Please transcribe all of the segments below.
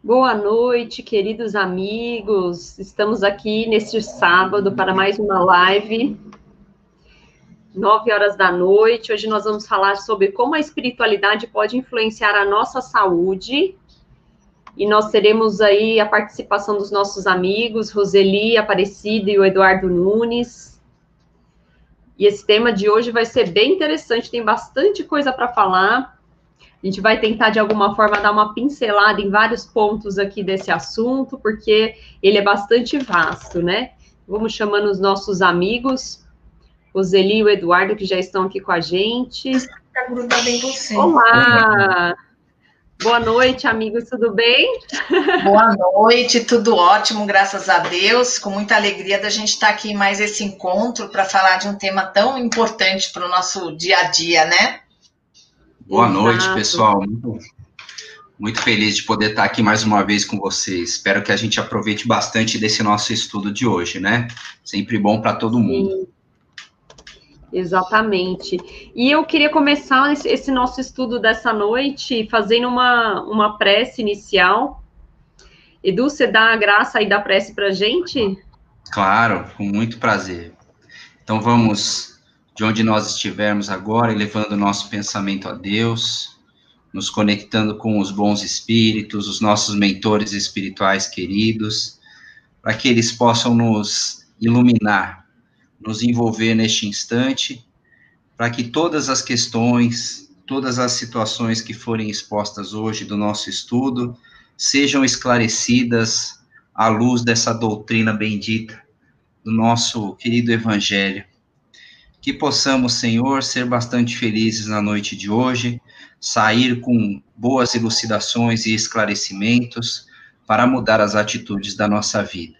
Boa noite, queridos amigos. Estamos aqui neste sábado para mais uma live, 9 horas da noite. Hoje nós vamos falar sobre como a espiritualidade pode influenciar a nossa saúde. E nós teremos aí a participação dos nossos amigos, Roseli, Aparecida e o Eduardo Nunes. E esse tema de hoje vai ser bem interessante, tem bastante coisa para falar. A gente vai tentar, de alguma forma, dar uma pincelada em vários pontos aqui desse assunto, porque ele é bastante vasto, né? Vamos chamando os nossos amigos, Roseli e o Eduardo, que já estão aqui com a gente. Está grudado em você. Olá! Boa noite, amigos, tudo bem? Boa noite, tudo ótimo, graças a Deus. Com muita alegria da gente estar aqui em mais esse encontro para falar de um tema tão importante para o nosso dia a dia, né? Boa noite, pessoal. Muito feliz de poder estar aqui mais uma vez com vocês. Espero que a gente aproveite bastante desse nosso estudo de hoje, né? Sempre bom para todo mundo. Sim. Exatamente. E eu queria começar esse nosso estudo dessa noite fazendo uma prece inicial. Edu, você dá a graça aí da prece para a gente? Claro, com muito prazer. Então vamos, de onde nós estivermos agora, elevando o nosso pensamento a Deus, nos conectando com os bons espíritos, os nossos mentores espirituais queridos, para que eles possam nos iluminar, nos envolver neste instante, para que todas as questões, todas as situações que forem expostas hoje do nosso estudo, sejam esclarecidas à luz dessa doutrina bendita do nosso querido Evangelho. Que possamos, Senhor, ser bastante felizes na noite de hoje, sair com boas elucidações e esclarecimentos para mudar as atitudes da nossa vida.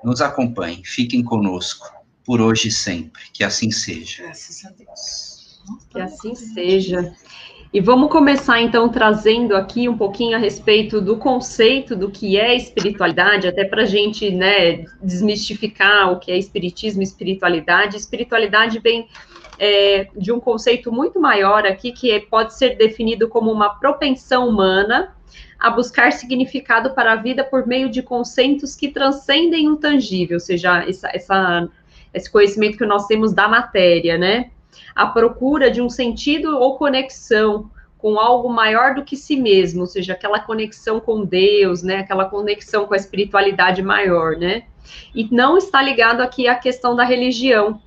Nos acompanhem, fiquem conosco, por hoje e sempre. Que assim seja. Graças a Deus. Que assim seja. E vamos começar, então, trazendo aqui um pouquinho a respeito do conceito do que é espiritualidade, até para a gente, né, desmistificar o que é espiritismo e espiritualidade. Espiritualidade vem de um conceito muito maior aqui, que pode ser definido como uma propensão humana a buscar significado para a vida por meio de conceitos que transcendem o tangível, ou seja, esse conhecimento que nós temos da matéria, né? A procura de um sentido ou conexão com algo maior do que si mesmo, ou seja, aquela conexão com Deus, né, aquela conexão com a espiritualidade maior, né, e não está ligado aqui à questão da religião.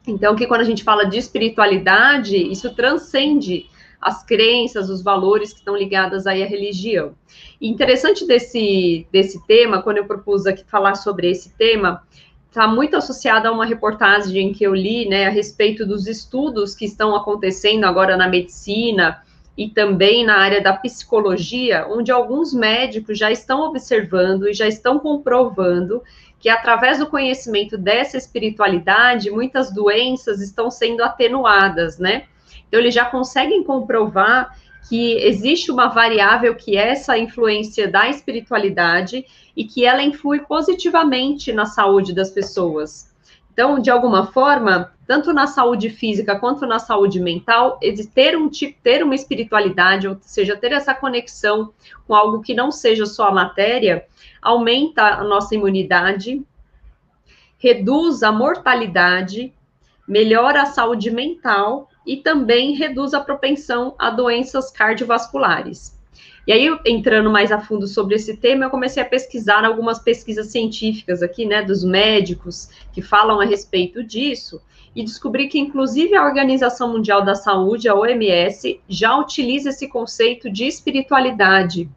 Então, que quando a gente fala de espiritualidade, isso transcende as crenças, os valores que estão ligados aí à religião. E interessante desse tema, quando eu propus aqui falar sobre esse tema, está muito associada a uma reportagem que eu li, né, a respeito dos estudos que estão acontecendo agora na medicina e também na área da psicologia, onde alguns médicos já estão observando e já estão comprovando que através do conhecimento dessa espiritualidade, muitas doenças estão sendo atenuadas, né? Então, eles já conseguem comprovar que existe uma variável que é essa influência da espiritualidade e que ela influi positivamente na saúde das pessoas. Então, de alguma forma, tanto na saúde física quanto na saúde mental, ter uma espiritualidade, ou seja, ter essa conexão com algo que não seja só a matéria, aumenta a nossa imunidade, reduz a mortalidade, melhora a saúde mental e também reduz a propensão a doenças cardiovasculares. E aí, entrando mais a fundo sobre esse tema, eu comecei a pesquisar algumas pesquisas científicas aqui, né, dos médicos que falam a respeito disso, e descobri que, inclusive, a Organização Mundial da Saúde, a OMS, já utiliza esse conceito de espiritualidade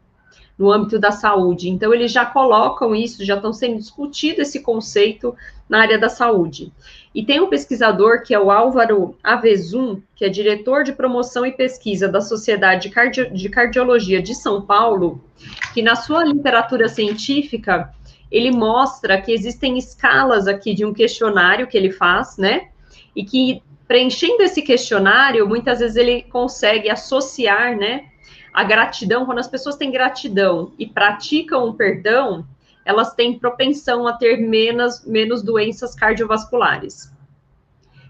no âmbito da saúde. Então, eles já colocam isso, já estão sendo discutido esse conceito na área da saúde. E tem um pesquisador, que é o Álvaro Avezum, que é diretor de promoção e pesquisa da Sociedade de Cardiologia de São Paulo, que na sua literatura científica, ele mostra que existem escalas aqui de um questionário que ele faz, né? E que, preenchendo esse questionário, muitas vezes ele consegue associar, né, a gratidão. Quando as pessoas têm gratidão e praticam o perdão, elas têm propensão a ter menos doenças cardiovasculares.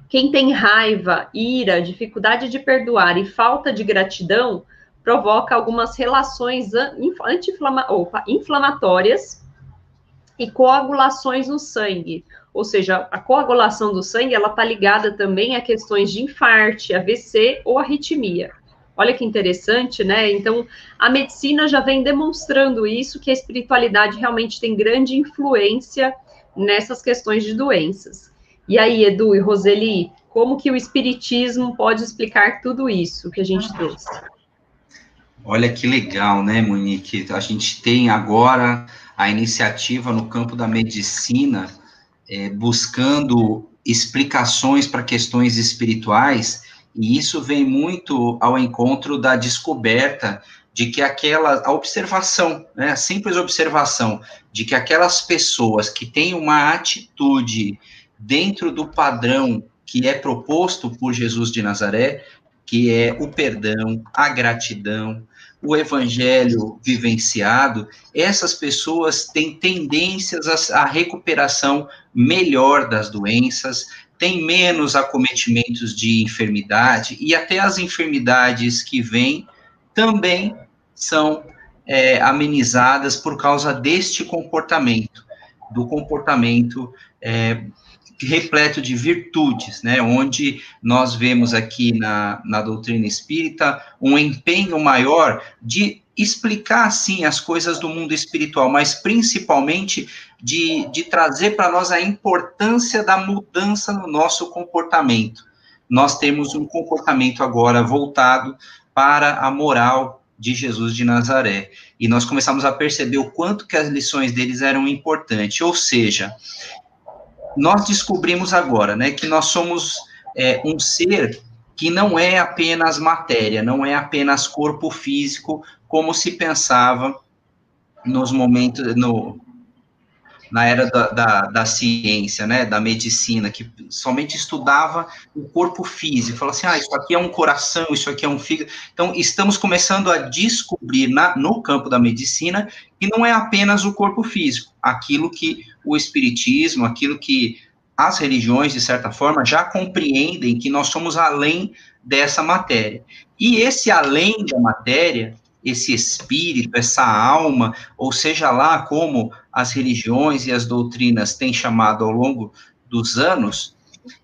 Quem tem raiva, ira, dificuldade de perdoar e falta de gratidão provoca algumas relações inflamatórias e coagulações no sangue. Ou seja, a coagulação do sangue, ela está ligada também a questões de infarto, AVC ou arritmia. Olha que interessante, né? Então, a medicina já vem demonstrando isso, que a espiritualidade realmente tem grande influência nessas questões de doenças. E aí, Edu e Roseli, como que o espiritismo pode explicar tudo isso que a gente trouxe? Olha que legal, né, Monique? A gente tem agora a iniciativa no campo da medicina, buscando explicações para questões espirituais, e isso vem muito ao encontro da descoberta de que a observação, né, a simples observação de que aquelas pessoas que têm uma atitude dentro do padrão que é proposto por Jesus de Nazaré, que é o perdão, a gratidão, o evangelho vivenciado, essas pessoas têm tendências à recuperação melhor das doenças, têm menos acometimentos de enfermidade, e até as enfermidades que vêm também são amenizadas por causa deste comportamento, do comportamento repleto de virtudes, né, onde nós vemos aqui na doutrina espírita um empenho maior de explicar, sim, as coisas do mundo espiritual, mas principalmente de trazer para nós a importância da mudança no nosso comportamento. Nós temos um comportamento agora voltado para a moral de Jesus de Nazaré, e nós começamos a perceber o quanto que as lições deles eram importantes, ou seja, nós descobrimos agora, né, que nós somos um ser que não é apenas matéria, não é apenas corpo físico, como se pensava nos momentos, na era da ciência, né, da medicina, que somente estudava o corpo físico, falava assim, isso aqui é um coração, isso aqui é um fígado. Então, estamos começando a descobrir no campo da medicina que não é apenas o corpo físico, aquilo que o espiritismo, aquilo que as religiões, de certa forma, já compreendem que nós somos além dessa matéria. E esse além da matéria, esse espírito, essa alma, ou seja lá como as religiões e as doutrinas têm chamado ao longo dos anos,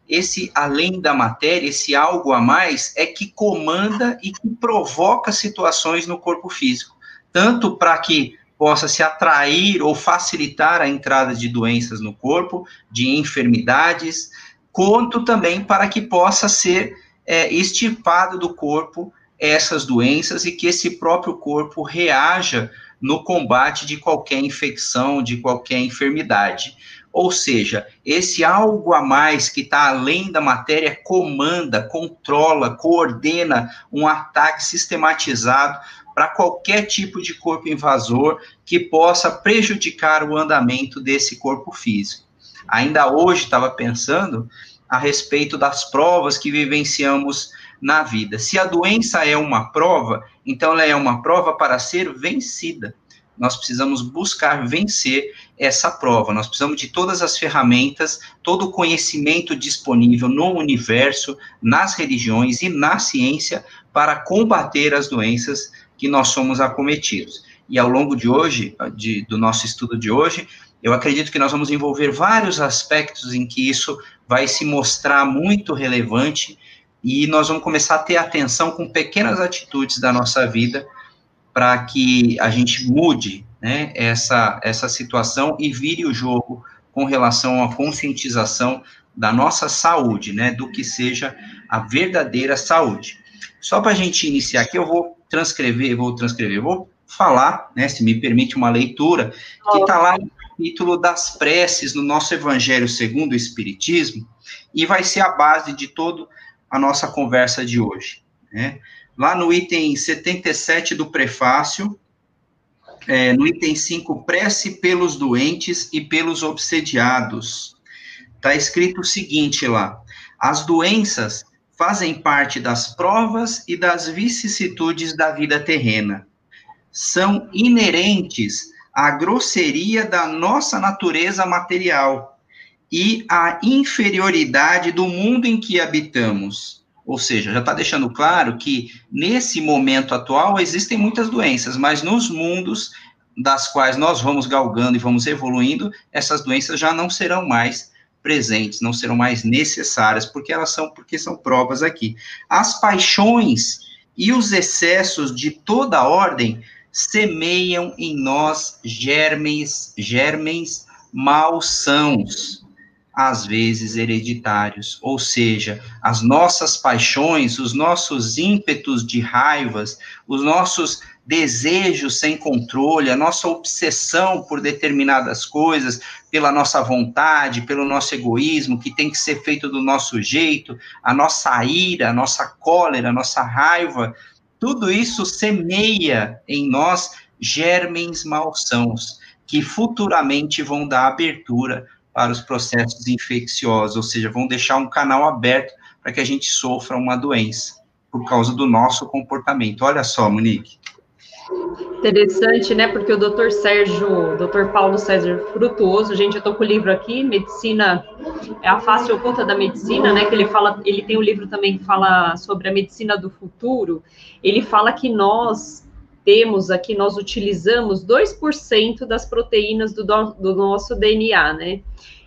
esse além da matéria, esse algo a mais, é que comanda e que provoca situações no corpo físico, tanto para que possa se atrair ou facilitar a entrada de doenças no corpo, de enfermidades, quanto também para que possa ser extirpado do corpo essas doenças e que esse próprio corpo reaja no combate de qualquer infecção, de qualquer enfermidade. Ou seja, esse algo a mais que está além da matéria comanda, controla, coordena um ataque sistematizado para qualquer tipo de corpo invasor que possa prejudicar o andamento desse corpo físico. Ainda hoje estava pensando a respeito das provas que vivenciamos na vida. Se a doença é uma prova, então ela é uma prova para ser vencida. Nós precisamos buscar vencer essa prova. Nós precisamos de todas as ferramentas, todo o conhecimento disponível no universo, nas religiões e na ciência para combater as doenças que nós somos acometidos. E ao longo de hoje, do nosso estudo de hoje, eu acredito que nós vamos envolver vários aspectos em que isso vai se mostrar muito relevante e nós vamos começar a ter atenção com pequenas atitudes da nossa vida para que a gente mude, né, essa situação e vire o jogo com relação à conscientização da nossa saúde, né, do que seja a verdadeira saúde. Só para a gente iniciar aqui, eu vou falar, né, se me permite uma leitura, que está lá no capítulo das preces no nosso Evangelho segundo o Espiritismo, e vai ser a base de toda a nossa conversa de hoje, né? Lá no item 77 do prefácio, no item 5, prece pelos doentes e pelos obsediados, está escrito o seguinte lá: as doenças fazem parte das provas e das vicissitudes da vida terrena. São inerentes à grosseria da nossa natureza material e à inferioridade do mundo em que habitamos, Ou seja, já está deixando claro que, nesse momento atual, existem muitas doenças, mas nos mundos das quais nós vamos galgando e vamos evoluindo, essas doenças já não serão mais presentes, não serão mais necessárias, porque são provas aqui. As paixões e os excessos de toda ordem semeiam em nós germes malsãos, às vezes hereditários, ou seja, as nossas paixões, os nossos ímpetos de raivas, os nossos desejos sem controle, a nossa obsessão por determinadas coisas, pela nossa vontade, pelo nosso egoísmo, que tem que ser feito do nosso jeito, a nossa ira, a nossa cólera, a nossa raiva, tudo isso semeia em nós germes malsãos, que futuramente vão dar abertura para os processos infecciosos, ou seja, vão deixar um canal aberto para que a gente sofra uma doença, por causa do nosso comportamento. Olha só, Monique. Interessante, né? Porque o Dr. Paulo César Frutuoso, gente, eu tô com o livro aqui, Medicina, é a face oculta da medicina, né? Que ele tem um livro também que fala sobre a medicina do futuro. Ele fala que nós utilizamos 2% das proteínas do nosso DNA, né?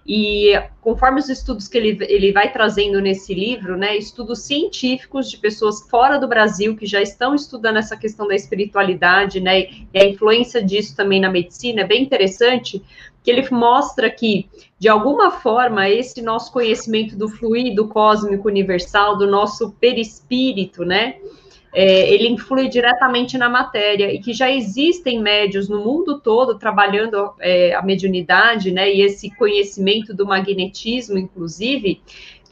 E conforme os estudos que ele vai trazendo nesse livro, né, estudos científicos de pessoas fora do Brasil que já estão estudando essa questão da espiritualidade, né, e a influência disso também na medicina, é bem interessante, que ele mostra que, de alguma forma, esse nosso conhecimento do fluido cósmico universal, do nosso perispírito, né, ele influi diretamente na matéria, e que já existem médios no mundo todo trabalhando a mediunidade, né, e esse conhecimento do magnetismo, inclusive,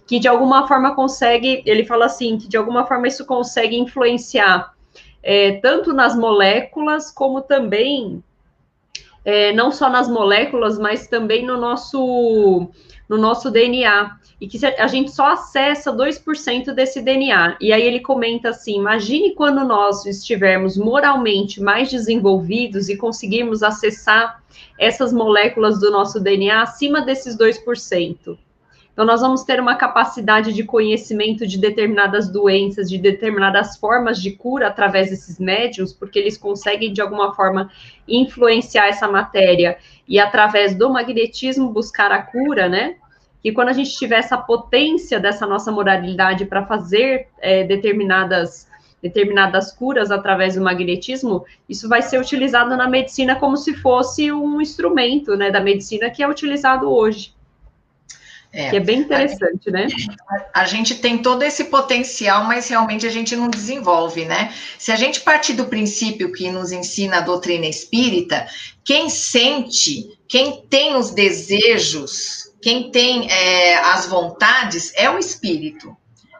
que de alguma forma ele fala assim, que de alguma forma isso consegue influenciar tanto nas moléculas, como também, não só nas moléculas, mas também no nosso DNA, e que a gente só acessa 2% desse DNA. E aí ele comenta assim, imagine quando nós estivermos moralmente mais desenvolvidos e conseguirmos acessar essas moléculas do nosso DNA acima desses 2%. Então, nós vamos ter uma capacidade de conhecimento de determinadas doenças, de determinadas formas de cura através desses médiuns, porque eles conseguem, de alguma forma, influenciar essa matéria e, através do magnetismo, buscar a cura, né? Que quando a gente tiver essa potência dessa nossa moralidade para fazer determinadas curas através do magnetismo, isso vai ser utilizado na medicina como se fosse um instrumento, né, da medicina que é utilizado hoje. Que é bem interessante, né? A gente tem todo esse potencial, mas realmente a gente não desenvolve, né? Se a gente partir do princípio que nos ensina a doutrina espírita, quem sente, quem tem os desejos, quem tem as vontades é o espírito,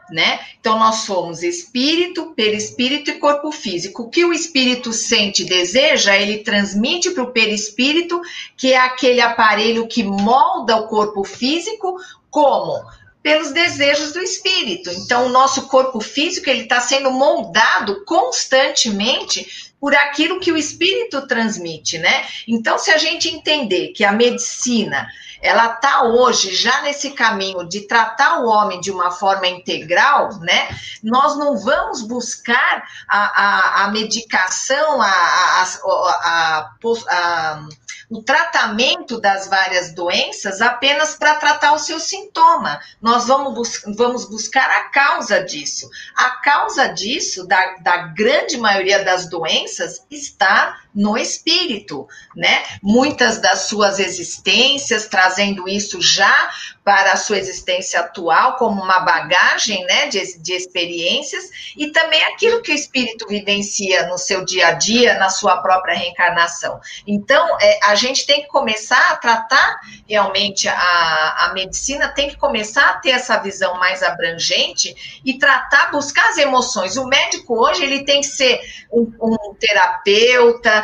né? Então, nós somos espírito, perispírito e corpo físico. O que o espírito sente e deseja, ele transmite para o perispírito, que é aquele aparelho que molda o corpo físico, como? Pelos desejos do espírito. Então, o nosso corpo físico, ele está sendo moldado constantemente por aquilo que o espírito transmite, né? Então, se a gente entender que a medicina, ela está hoje já nesse caminho de tratar o homem de uma forma integral, né? Nós não vamos buscar a medicação, o tratamento das várias doenças apenas para tratar o seu sintoma. Nós vamos buscar a causa disso. A causa disso, da grande maioria das doenças, está no espírito, né? Muitas das suas existências, trazendo isso já para a sua existência atual, como uma bagagem, né, de experiências, e também aquilo que o espírito vivencia no seu dia a dia, na sua própria reencarnação. Então, a gente tem que começar a tratar realmente a medicina, tem que começar a ter essa visão mais abrangente e buscar as emoções. O médico hoje, ele tem que ser um terapeuta.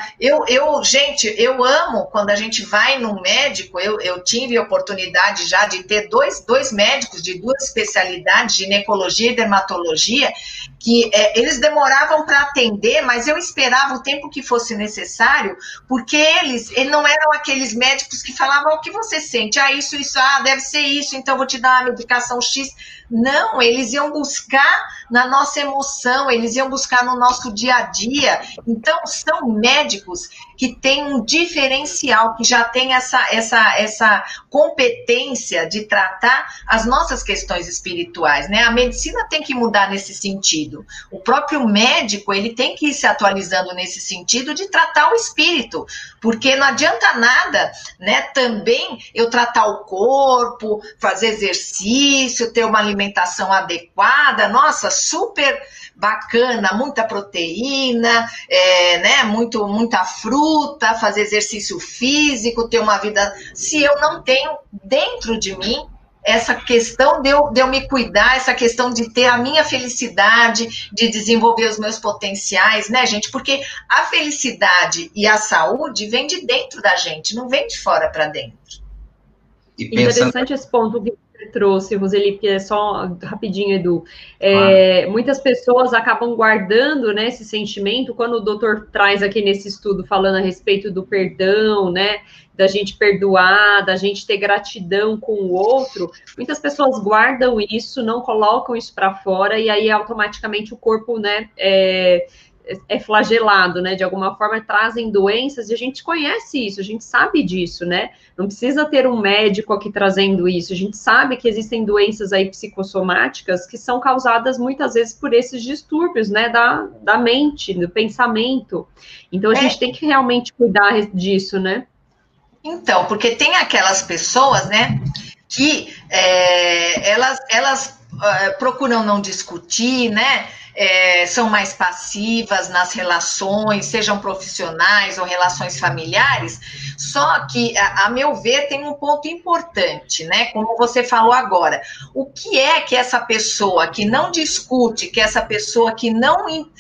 Gente, eu amo quando a gente vai num médico. Eu tive a oportunidade já de ter dois médicos de duas especialidades, ginecologia e dermatologia, que eles demoravam para atender, mas eu esperava o tempo que fosse necessário, porque eles não eram aqueles médicos que falavam o que você sente, isso, deve ser isso, então vou te dar uma medicação X. Não, eles iam buscar na nossa emoção, eles iam buscar no nosso dia a dia. Então, são médicos que têm um diferencial, que já têm essa competência de tratar as nossas questões espirituais, né? A medicina tem que mudar nesse sentido. O próprio médico, ele tem que ir se atualizando nesse sentido de tratar o espírito, porque não adianta nada, né, também eu tratar o corpo, fazer exercício, ter uma alimentação adequada, nossa, super bacana, muita proteína, né, muita fruta, fazer exercício físico, ter uma vida, se eu não tenho dentro de mim essa questão de eu me cuidar, essa questão de ter a minha felicidade, de desenvolver os meus potenciais, né, gente? Porque a felicidade e a saúde vem de dentro da gente, não vem de fora para dentro. Interessante esse ponto que você trouxe, Roseli, porque é só rapidinho, Edu. Muitas pessoas acabam guardando, né, esse sentimento, quando o doutor traz aqui nesse estudo falando a respeito do perdão, né, da gente perdoar, da gente ter gratidão com o outro, muitas pessoas guardam isso, não colocam isso para fora, e aí automaticamente o corpo, né, é flagelado, né, de alguma forma trazem doenças, e a gente conhece isso, a gente sabe disso, né, não precisa ter um médico aqui trazendo isso, a gente sabe que existem doenças aí psicossomáticas que são causadas muitas vezes por esses distúrbios, né, da mente, do pensamento, então a gente tem que realmente cuidar disso, né. Então, porque tem aquelas pessoas, né, que elas procuram não discutir, né, são mais passivas nas relações, sejam profissionais ou relações familiares, só que, a meu ver, tem um ponto importante, né, como você falou agora, o que é que essa pessoa que não discute, que essa pessoa que não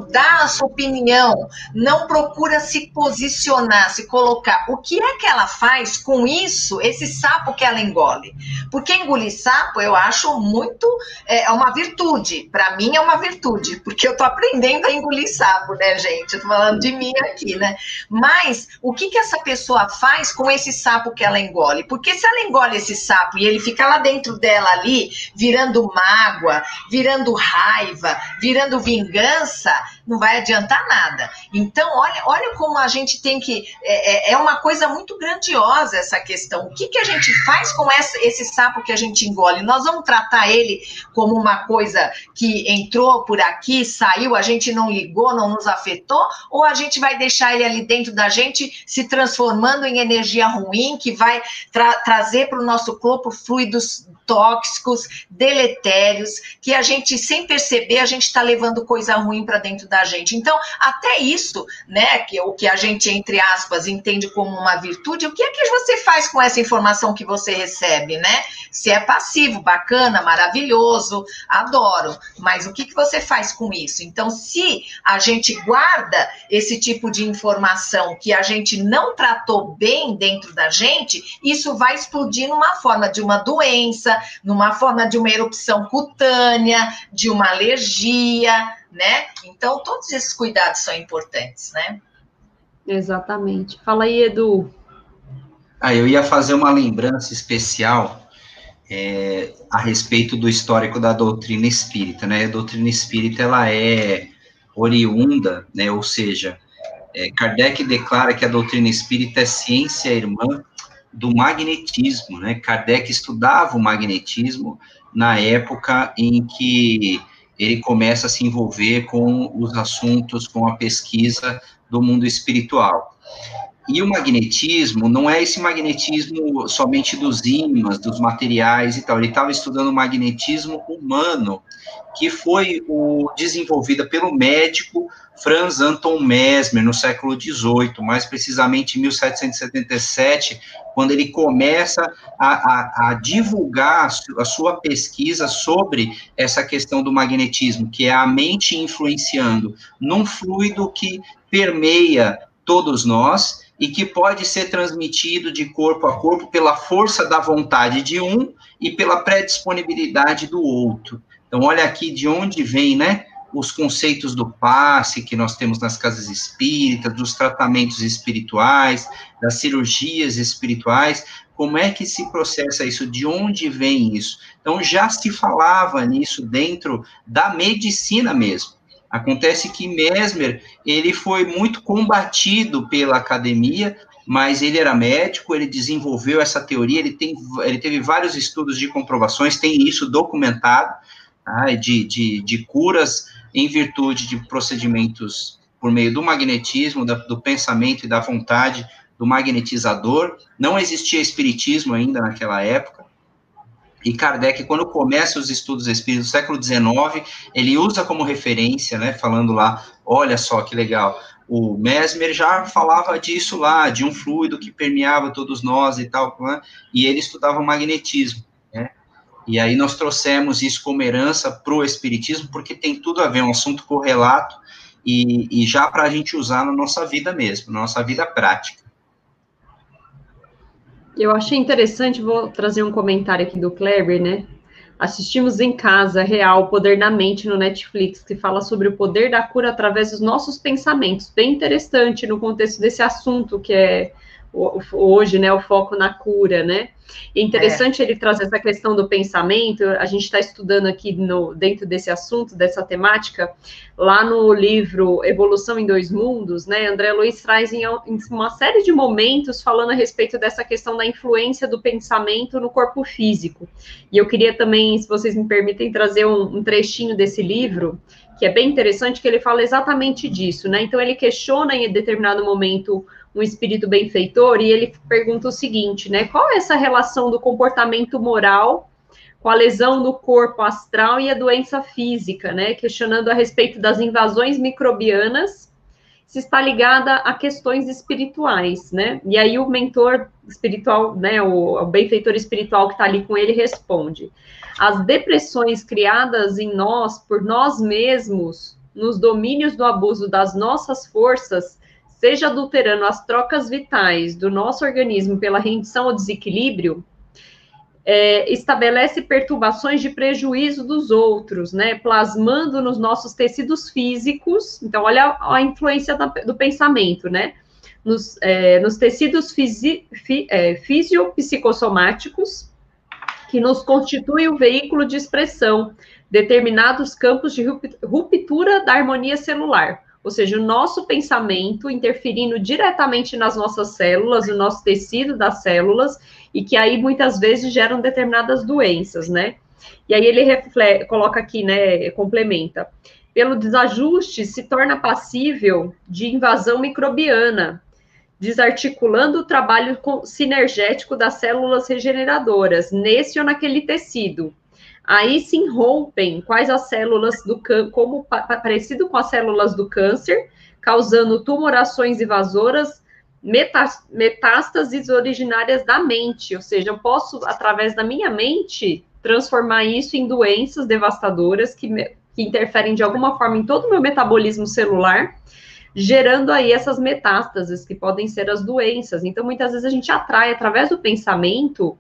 dá a sua opinião, não procura se posicionar, se colocar, o que é que ela faz com isso, esse sapo que ela engole? Porque engolir sapo, eu acho muito, uma virtude, para mim é uma virtude, porque eu tô aprendendo a engolir sapo, né, gente? Eu tô falando de mim aqui, né? Mas o que essa pessoa faz com esse sapo que ela engole? Porque se ela engole esse sapo e ele fica lá dentro dela ali, virando mágoa, virando raiva, virando vingança, não vai adiantar nada. Então, olha como a gente tem que... É uma coisa muito grandiosa essa questão. O que a gente faz com esse sapo que a gente engole? Nós vamos tratar ele como uma coisa que entrou por aqui, saiu, a gente não ligou, não nos afetou, ou a gente vai deixar ele ali dentro da gente se transformando em energia ruim, que vai trazer para o nosso corpo fluidos tóxicos, deletérios, que a gente, sem perceber, a gente está levando coisa ruim para dentro da gente. Então, até isso, né, o que a gente, entre aspas, entende como uma virtude, o que é que você faz com essa informação que você recebe, né? Se é passivo, bacana, maravilhoso, adoro, mas o que você faz com isso? Então, se a gente guarda esse tipo de informação que a gente não tratou bem dentro da gente, isso vai explodir numa forma de uma doença, numa forma de uma erupção cutânea, de uma alergia, né? Então, todos esses cuidados são importantes, né? Exatamente. Fala aí, Edu. Eu ia fazer uma lembrança especial a respeito do histórico da doutrina espírita, né? A doutrina espírita, ela é oriunda, né? Ou seja, Kardec declara que a doutrina espírita é ciência irmã do magnetismo, né? Kardec estudava o magnetismo na época em que ele começa a se envolver com os assuntos, com a pesquisa do mundo espiritual. E o magnetismo não é esse magnetismo somente dos ímãs, dos materiais e tal, ele estava estudando o magnetismo humano, que foi desenvolvida pelo médico Franz Anton Mesmer, no século XVIII, mais precisamente em 1777, quando ele começa a divulgar a sua pesquisa sobre essa questão do magnetismo, que é a mente influenciando num fluido que permeia todos nós, e que pode ser transmitido de corpo a corpo pela força da vontade de um e pela predisponibilidade do outro. Então, olha aqui de onde vem, né, os conceitos do passe que nós temos nas casas espíritas, dos tratamentos espirituais, das cirurgias espirituais, como é que se processa isso, de onde vem isso? Então, já se falava nisso dentro da medicina mesmo. Acontece que Mesmer, ele foi muito combatido pela academia, mas ele era médico, ele desenvolveu essa teoria, ele teve vários estudos de comprovações, tem isso documentado, tá, de curas em virtude de procedimentos por meio do magnetismo, do pensamento e da vontade do magnetizador. Não existia espiritismo ainda naquela época, e Kardec, quando começa os estudos espíritas do século XIX, ele usa como referência, né, falando lá, olha só que legal, o Mesmer já falava disso lá, de um fluido que permeava todos nós e tal, né, e ele estudava o magnetismo, né, e aí nós trouxemos isso como herança para o espiritismo, porque tem tudo a ver, um assunto correlato, e já para a gente usar na nossa vida mesmo, na nossa vida prática. Eu achei interessante, vou trazer um comentário aqui do Kleber, né? Assistimos em casa, Real, Poder na Mente, no Netflix, que fala sobre o poder da cura através dos nossos pensamentos. Bem interessante no contexto desse assunto, que é hoje, né, o foco na cura, né? E é interessante ele trazer essa questão do pensamento. A gente está estudando aqui dentro desse assunto, dessa temática, lá no livro Evolução em Dois Mundos, né? André Luiz traz em uma série de momentos falando a respeito dessa questão da influência do pensamento no corpo físico. E eu queria também, se vocês me permitem, trazer um trechinho desse livro, que é bem interessante, que ele fala exatamente disso, né? Então ele questiona em determinado momento um espírito benfeitor, e ele pergunta o seguinte, né, qual é essa relação do comportamento moral com a lesão do corpo astral e a doença física, né, questionando a respeito das invasões microbianas, se está ligada a questões espirituais, né, e aí o mentor espiritual, né, o benfeitor espiritual que está ali com ele responde, as depressões criadas em nós, por nós mesmos, nos domínios do abuso das nossas forças, seja adulterando as trocas vitais do nosso organismo pela rendição ao desequilíbrio, estabelece perturbações de prejuízo dos outros, né, plasmando nos nossos tecidos físicos. Então, olha a influência do pensamento, né, nos tecidos fisiopsicossomáticos, que nos constitui o veículo de expressão, determinados campos de ruptura da harmonia celular. Ou seja, o nosso pensamento interferindo diretamente nas nossas células, no nosso tecido das células, e que aí muitas vezes geram determinadas doenças, né? E aí ele coloca aqui, né, complementa. Pelo desajuste, se torna passível de invasão microbiana, desarticulando o trabalho sinergético das células regeneradoras, nesse ou naquele tecido. Aí se rompem quais as células do câncer, como parecido com as células do câncer, causando tumorações invasoras, metástases originárias da mente, ou seja, eu posso, através da minha mente, transformar isso em doenças devastadoras que interferem de alguma forma em todo o meu metabolismo celular, gerando aí essas metástases, que podem ser as doenças. Então, muitas vezes a gente atrai, através do pensamento,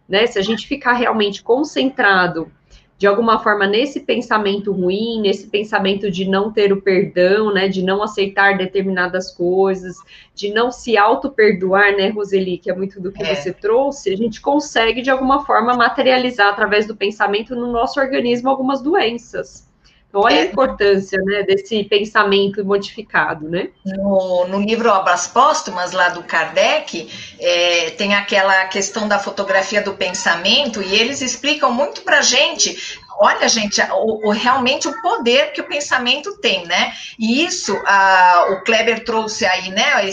né, se a gente ficar realmente concentrado, de alguma forma, nesse pensamento ruim, nesse pensamento de não ter o perdão, né, de não aceitar determinadas coisas, de não se auto-perdoar, né, Roseli, que é muito do que você trouxe, a gente consegue, de alguma forma, materializar, através do pensamento, no nosso organismo, algumas doenças. Então, olha a importância, né, desse pensamento modificado, né? No livro Obras Póstumas, lá do Kardec, tem aquela questão da fotografia do pensamento, e eles explicam muito pra gente, olha, gente, realmente o poder que o pensamento tem, né? E isso, o Kleber trouxe aí, né,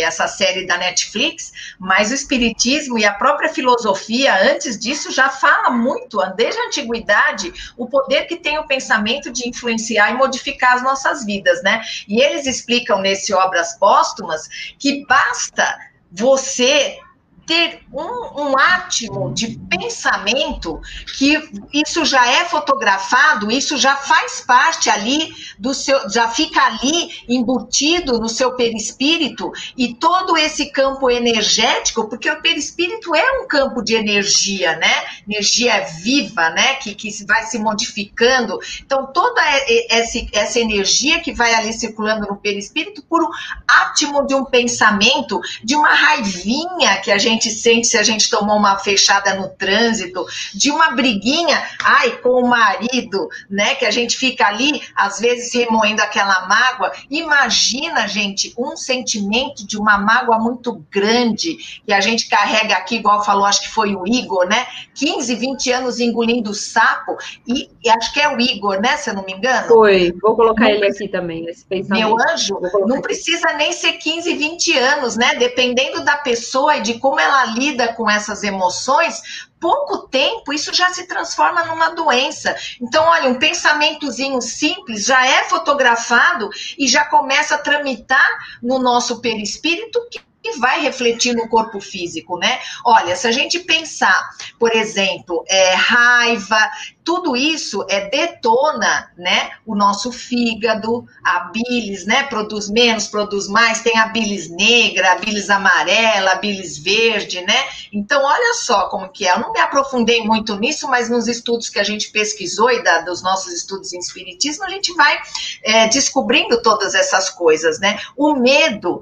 essa série da Netflix, mas o espiritismo e a própria filosofia, antes disso, já fala muito, desde a antiguidade, o poder que tem o pensamento de influenciar e modificar as nossas vidas, né? E eles explicam nesse Obras Póstumas que basta você ter um átimo de pensamento, que isso já é fotografado, isso já faz parte ali do seu, já fica ali embutido no seu perispírito, e todo esse campo energético, porque o perispírito é um campo de energia, né? Energia viva, né? Que vai se modificando. Então, toda essa energia que vai ali circulando no perispírito, por um átimo de um pensamento, de uma raivinha que a gente sente se a gente tomou uma fechada no trânsito, de uma briguinha, com o marido, né, que a gente fica ali, às vezes, remoendo aquela mágoa. Imagina, gente, um sentimento de uma mágoa muito grande, que a gente carrega aqui, igual falou, acho que foi o Igor, né, 15, 20 anos engolindo sapo, e acho que é o Igor, né, se eu não me engano. Foi, vou colocar ele aqui também, esse pensamento. Meu anjo, não precisa nem ser 15, 20 anos, né, dependendo da pessoa e de como ela lida com essas emoções, pouco tempo isso já se transforma numa doença. Então, olha, um pensamentozinho simples já é fotografado e já começa a tramitar no nosso perispírito, que vai refletir no corpo físico, né? Olha, se a gente pensar, por exemplo, raiva, tudo isso detona, né, o nosso fígado, a bilis, né, produz menos, produz mais, tem a bilis negra, a bilis amarela, a bilis verde, né? Então, olha só como que é. Eu não me aprofundei muito nisso, mas nos estudos que a gente pesquisou e dos nossos estudos em espiritismo, a gente vai descobrindo todas essas coisas, né? O medo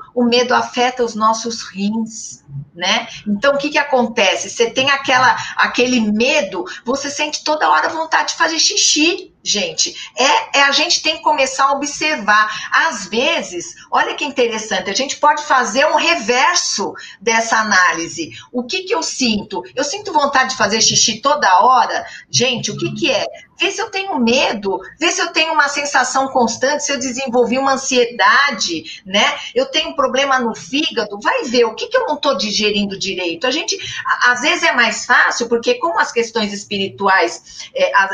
afeta os nossos rins, né? Então, o que acontece? Você tem aquele medo, você sente toda hora vontade de fazer xixi, gente. A gente tem que começar a observar. Às vezes, olha que interessante, a gente pode fazer um reverso dessa análise. O que eu sinto? Eu sinto vontade de fazer xixi toda hora? Gente, o que é? Vê se eu tenho medo, vê se eu tenho uma sensação constante, se eu desenvolvi uma ansiedade, né? Eu tenho um problema no fígado, vai ver o que eu não estou digerindo direito. A gente, às vezes é mais fácil, porque como as questões espirituais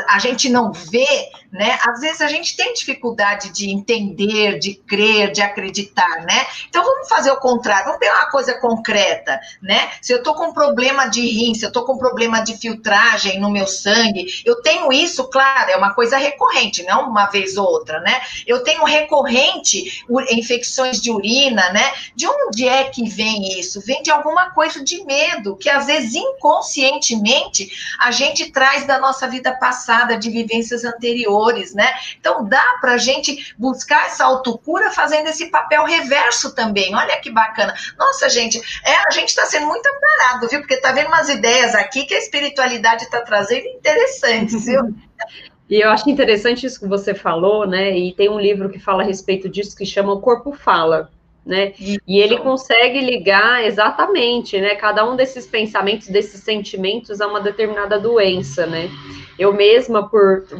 a gente não vê, né? Às vezes a gente tem dificuldade de entender, de crer, de acreditar, né? Então vamos fazer o contrário, vamos pegar uma coisa concreta, né? Se eu estou com problema de rim, se eu estou com problema de filtragem no meu sangue, eu tenho isso, claro, é uma coisa recorrente, não uma vez ou outra, né? Eu tenho recorrente infecções de urina, né? De onde é que vem isso? Vem de alguma coisa de medo, que às vezes inconscientemente a gente traz da nossa vida passada, de vivências anteriores, né? Então dá pra gente buscar essa autocura fazendo esse papel reverso também. Olha que bacana. Nossa, gente, a gente tá sendo muito amparado, viu? Porque tá vendo umas ideias aqui que a espiritualidade tá trazendo interessantes, viu? E eu acho interessante isso que você falou, né? E tem um livro que fala a respeito disso, que chama O Corpo Fala, né? E ele consegue ligar exatamente, né? Cada um desses pensamentos, desses sentimentos a uma determinada doença, né? Eu mesma,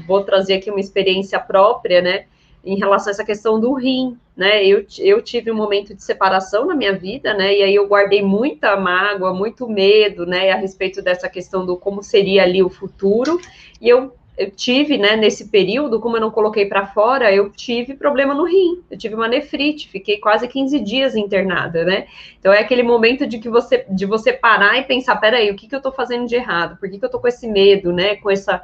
vou trazer aqui uma experiência própria, né? Em relação a essa questão do rim, né? Eu tive um momento de separação na minha vida, né? E aí eu guardei muita mágoa, muito medo, né? A respeito dessa questão do como seria ali o futuro. E eu tive, né, nesse período, como eu não coloquei para fora, eu tive problema no rim, eu tive uma nefrite, fiquei quase 15 dias internada, né? Então é aquele momento de você parar e pensar, peraí, o que eu tô fazendo de errado? Por que eu tô com esse medo, né, com essa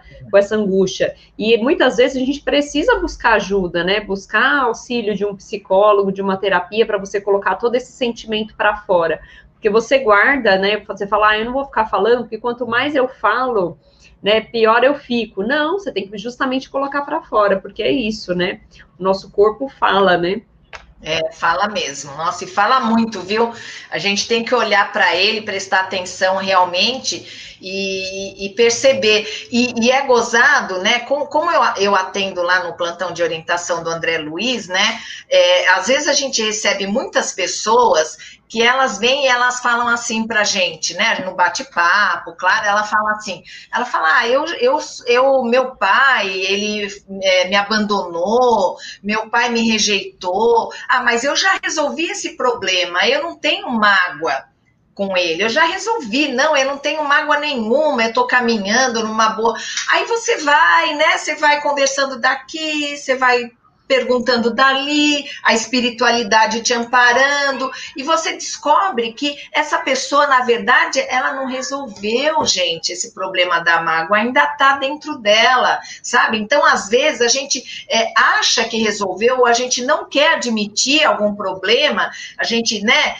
angústia? E muitas vezes a gente precisa buscar ajuda, né, buscar auxílio de um psicólogo, de uma terapia, para você colocar todo esse sentimento para fora. Porque você guarda, né, você fala, eu não vou ficar falando, porque quanto mais eu falo, né, pior eu fico. Não, você tem que justamente colocar para fora, porque é isso, né? O nosso corpo fala, né? Fala mesmo. Nossa, e fala muito, viu? A gente tem que olhar para ele, prestar atenção realmente e perceber. E é gozado, né? Como eu atendo lá no plantão de orientação do André Luiz, né? Às vezes a gente recebe muitas pessoas que elas vêm e elas falam assim pra gente, né, no bate-papo, claro, ela fala meu pai, ele me abandonou, meu pai me rejeitou, mas eu já resolvi esse problema, eu não tenho mágoa com ele, eu já resolvi, não, eu não tenho mágoa nenhuma, eu tô caminhando numa boa, aí você vai, né, você vai conversando daqui, você vai perguntando dali, a espiritualidade te amparando, e você descobre que essa pessoa, na verdade, ela não resolveu, gente, esse problema da mágoa, ainda está dentro dela, sabe? Então, às vezes, a gente acha que resolveu, a gente não quer admitir algum problema, a gente, né,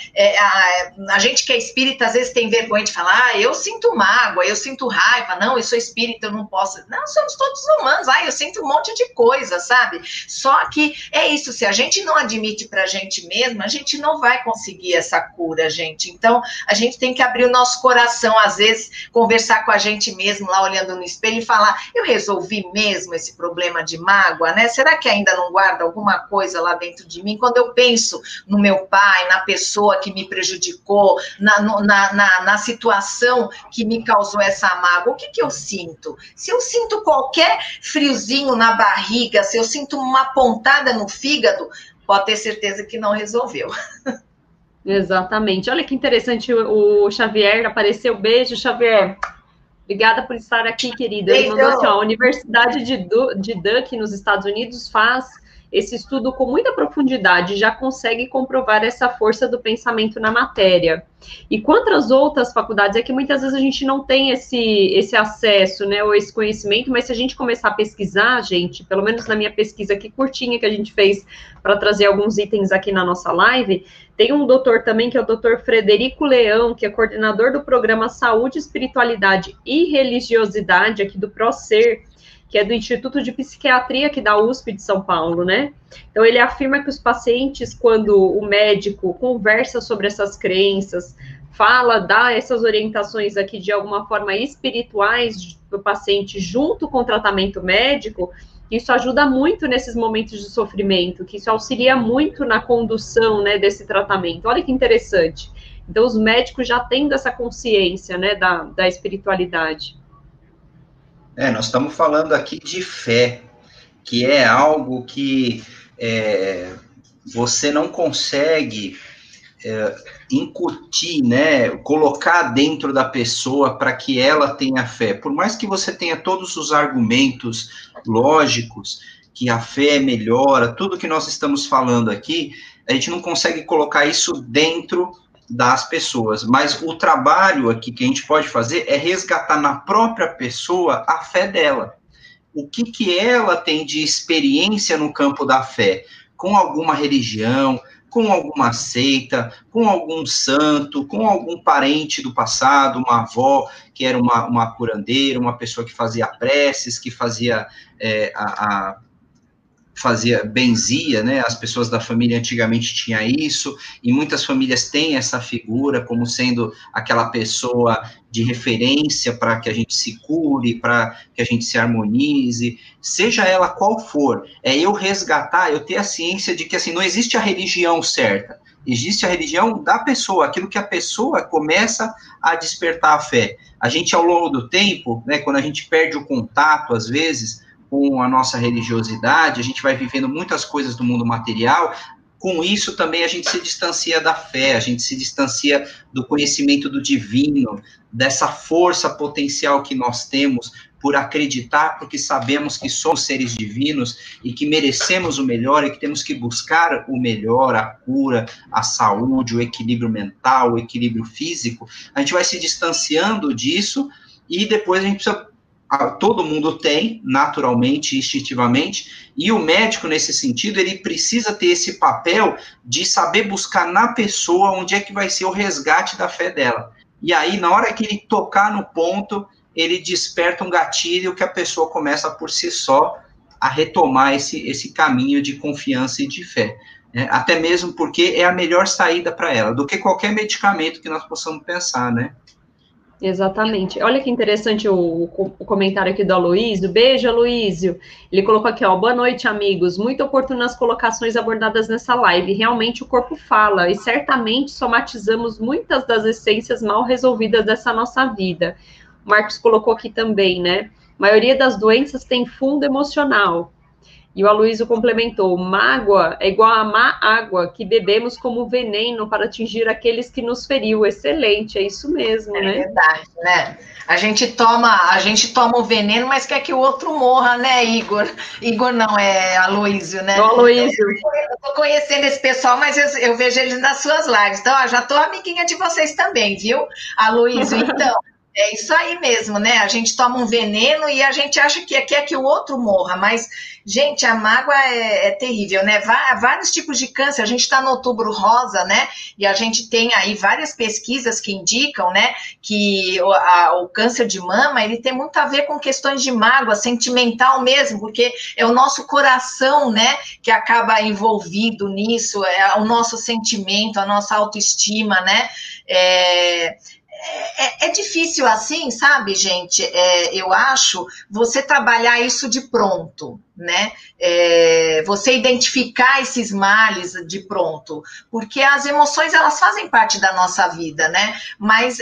a gente que é espírita, às vezes tem vergonha de falar, eu sinto mágoa, eu sinto raiva, não, eu sou espírita, eu não posso, não, somos todos humanos, eu sinto um monte de coisa, sabe? Só que é isso, se a gente não admite pra gente mesmo, a gente não vai conseguir essa cura, gente. Então, a gente tem que abrir o nosso coração, às vezes, conversar com a gente mesmo, lá olhando no espelho e falar, eu resolvi mesmo esse problema de mágoa, né? Será que ainda não guarda alguma coisa lá dentro de mim? Quando eu penso no meu pai, na pessoa que me prejudicou, na situação que me causou essa mágoa, o que eu sinto? Se eu sinto qualquer friozinho na barriga, se eu sinto uma pontada no fígado, pode ter certeza que não resolveu. Exatamente. Olha que interessante, o Xavier apareceu. Beijo, Xavier. Obrigada por estar aqui, querida. Ele mandou assim, ó, a Universidade de Duke, nos Estados Unidos, faz esse estudo com muita profundidade, já consegue comprovar essa força do pensamento na matéria. E quanto às outras faculdades, é que muitas vezes a gente não tem esse acesso, né, ou esse conhecimento, mas se a gente começar a pesquisar, gente, pelo menos na minha pesquisa aqui curtinha que a gente fez para trazer alguns itens aqui na nossa live, tem um doutor também, que é o doutor Frederico Leão, que é coordenador do programa Saúde, Espiritualidade e Religiosidade aqui do ProSer, que é do Instituto de Psiquiatria aqui da USP de São Paulo, né? Então, ele afirma que os pacientes, quando o médico conversa sobre essas crenças, dá essas orientações aqui de alguma forma espirituais para o paciente junto com o tratamento médico, isso ajuda muito nesses momentos de sofrimento, que isso auxilia muito na condução, né, desse tratamento. Olha que interessante. Então, os médicos já tendo essa consciência, né, da espiritualidade. Nós estamos falando aqui de fé, que é algo que você não consegue incutir, né, colocar dentro da pessoa para que ela tenha fé. Por mais que você tenha todos os argumentos lógicos, que a fé melhora, tudo que nós estamos falando aqui, a gente não consegue colocar isso dentro das pessoas, mas o trabalho aqui que a gente pode fazer é resgatar na própria pessoa a fé dela. O que ela tem de experiência no campo da fé, com alguma religião, com alguma seita, com algum santo, com algum parente do passado, uma avó que era uma curandeira, uma pessoa que fazia preces, que fazia benzia, né, as pessoas da família antigamente tinham isso, e muitas famílias têm essa figura como sendo aquela pessoa de referência para que a gente se cure, para que a gente se harmonize, seja ela qual for, eu resgatar, eu ter a ciência de que, assim, não existe a religião certa, existe a religião da pessoa, aquilo que a pessoa começa a despertar a fé. A gente, ao longo do tempo, né, quando a gente perde o contato, às vezes, com a nossa religiosidade, a gente vai vivendo muitas coisas do mundo material, com isso também a gente se distancia da fé, a gente se distancia do conhecimento do divino, dessa força potencial que nós temos por acreditar, porque sabemos que somos seres divinos e que merecemos o melhor e que temos que buscar o melhor, a cura, a saúde, o equilíbrio mental, o equilíbrio físico. A gente vai se distanciando disso e depois a gente precisa... Todo mundo tem, naturalmente, instintivamente, e o médico, nesse sentido, ele precisa ter esse papel de saber buscar na pessoa onde é que vai ser o resgate da fé dela. E aí, na hora que ele tocar no ponto, ele desperta um gatilho que a pessoa começa por si só a retomar esse caminho de confiança e de fé. Né? Até mesmo porque é a melhor saída para ela, do que qualquer medicamento que nós possamos pensar, né? Exatamente. Olha que interessante o comentário aqui do Aloísio. Beijo, Aloísio. Ele colocou aqui, ó, boa noite, amigos. Muito oportunas colocações abordadas nessa live. Realmente o corpo fala e certamente somatizamos muitas das essências mal resolvidas dessa nossa vida. O Marcos colocou aqui também, né? A maioria das doenças tem fundo emocional. E o Aloysio complementou: mágoa é igual a má água que bebemos como veneno para atingir aqueles que nos feriu. Excelente, é isso mesmo, né? É verdade, né? A gente toma o veneno, mas quer que o outro morra, né, Igor? Igor não, é Aloysio, né? O Aloysio. Eu tô conhecendo esse pessoal, mas eu vejo eles nas suas lives. Então, ó, já tô amiguinha de vocês também, viu, Aloysio? Então, é isso aí mesmo, né? A gente toma um veneno e a gente acha que quer que o outro morra, mas, gente, a mágoa é terrível, né? Vários tipos de câncer. A gente está no Outubro Rosa, né? E a gente tem aí várias pesquisas que indicam, né, que o câncer de mama, ele tem muito a ver com questões de mágoa sentimental mesmo, porque é o nosso coração, né, que acaba envolvido nisso, é o nosso sentimento, a nossa autoestima, né? É difícil assim, sabe, gente? Eu acho você trabalhar isso de pronto, né? Você identificar esses males de pronto, porque as emoções, elas fazem parte da nossa vida, né? Mas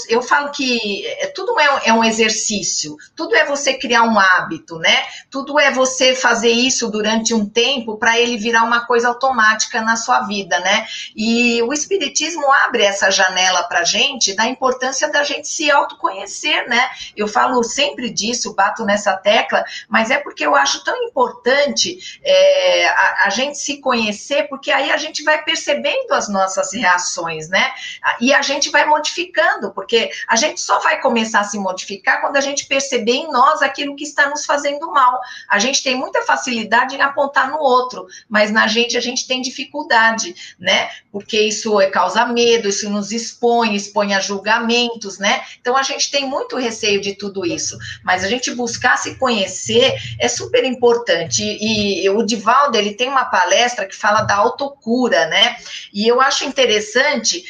eu falo que tudo é um exercício, tudo é você criar um hábito, né? Tudo é você fazer isso durante um tempo para ele virar uma coisa automática na sua vida, né? E o Espiritismo abre essa janela para a gente, da importância da gente se autoconhecer, né? Eu falo sempre disso, bato nessa tecla, mas é porque eu acho tão importante a gente se conhecer, porque aí a gente vai percebendo as nossas reações, né? E a gente vai modificando, porque a gente só vai começar a se modificar quando a gente perceber em nós aquilo que está nos fazendo mal. A gente tem muita facilidade em apontar no outro, mas na gente a gente tem dificuldade, né? Porque isso causa medo, isso nos expõe a julgamentos, né? Então a gente tem muito receio de tudo isso, mas a gente buscar se conhecer é super importante. E o Divaldo, ele tem uma palestra que fala da autocura, né? E eu acho interessante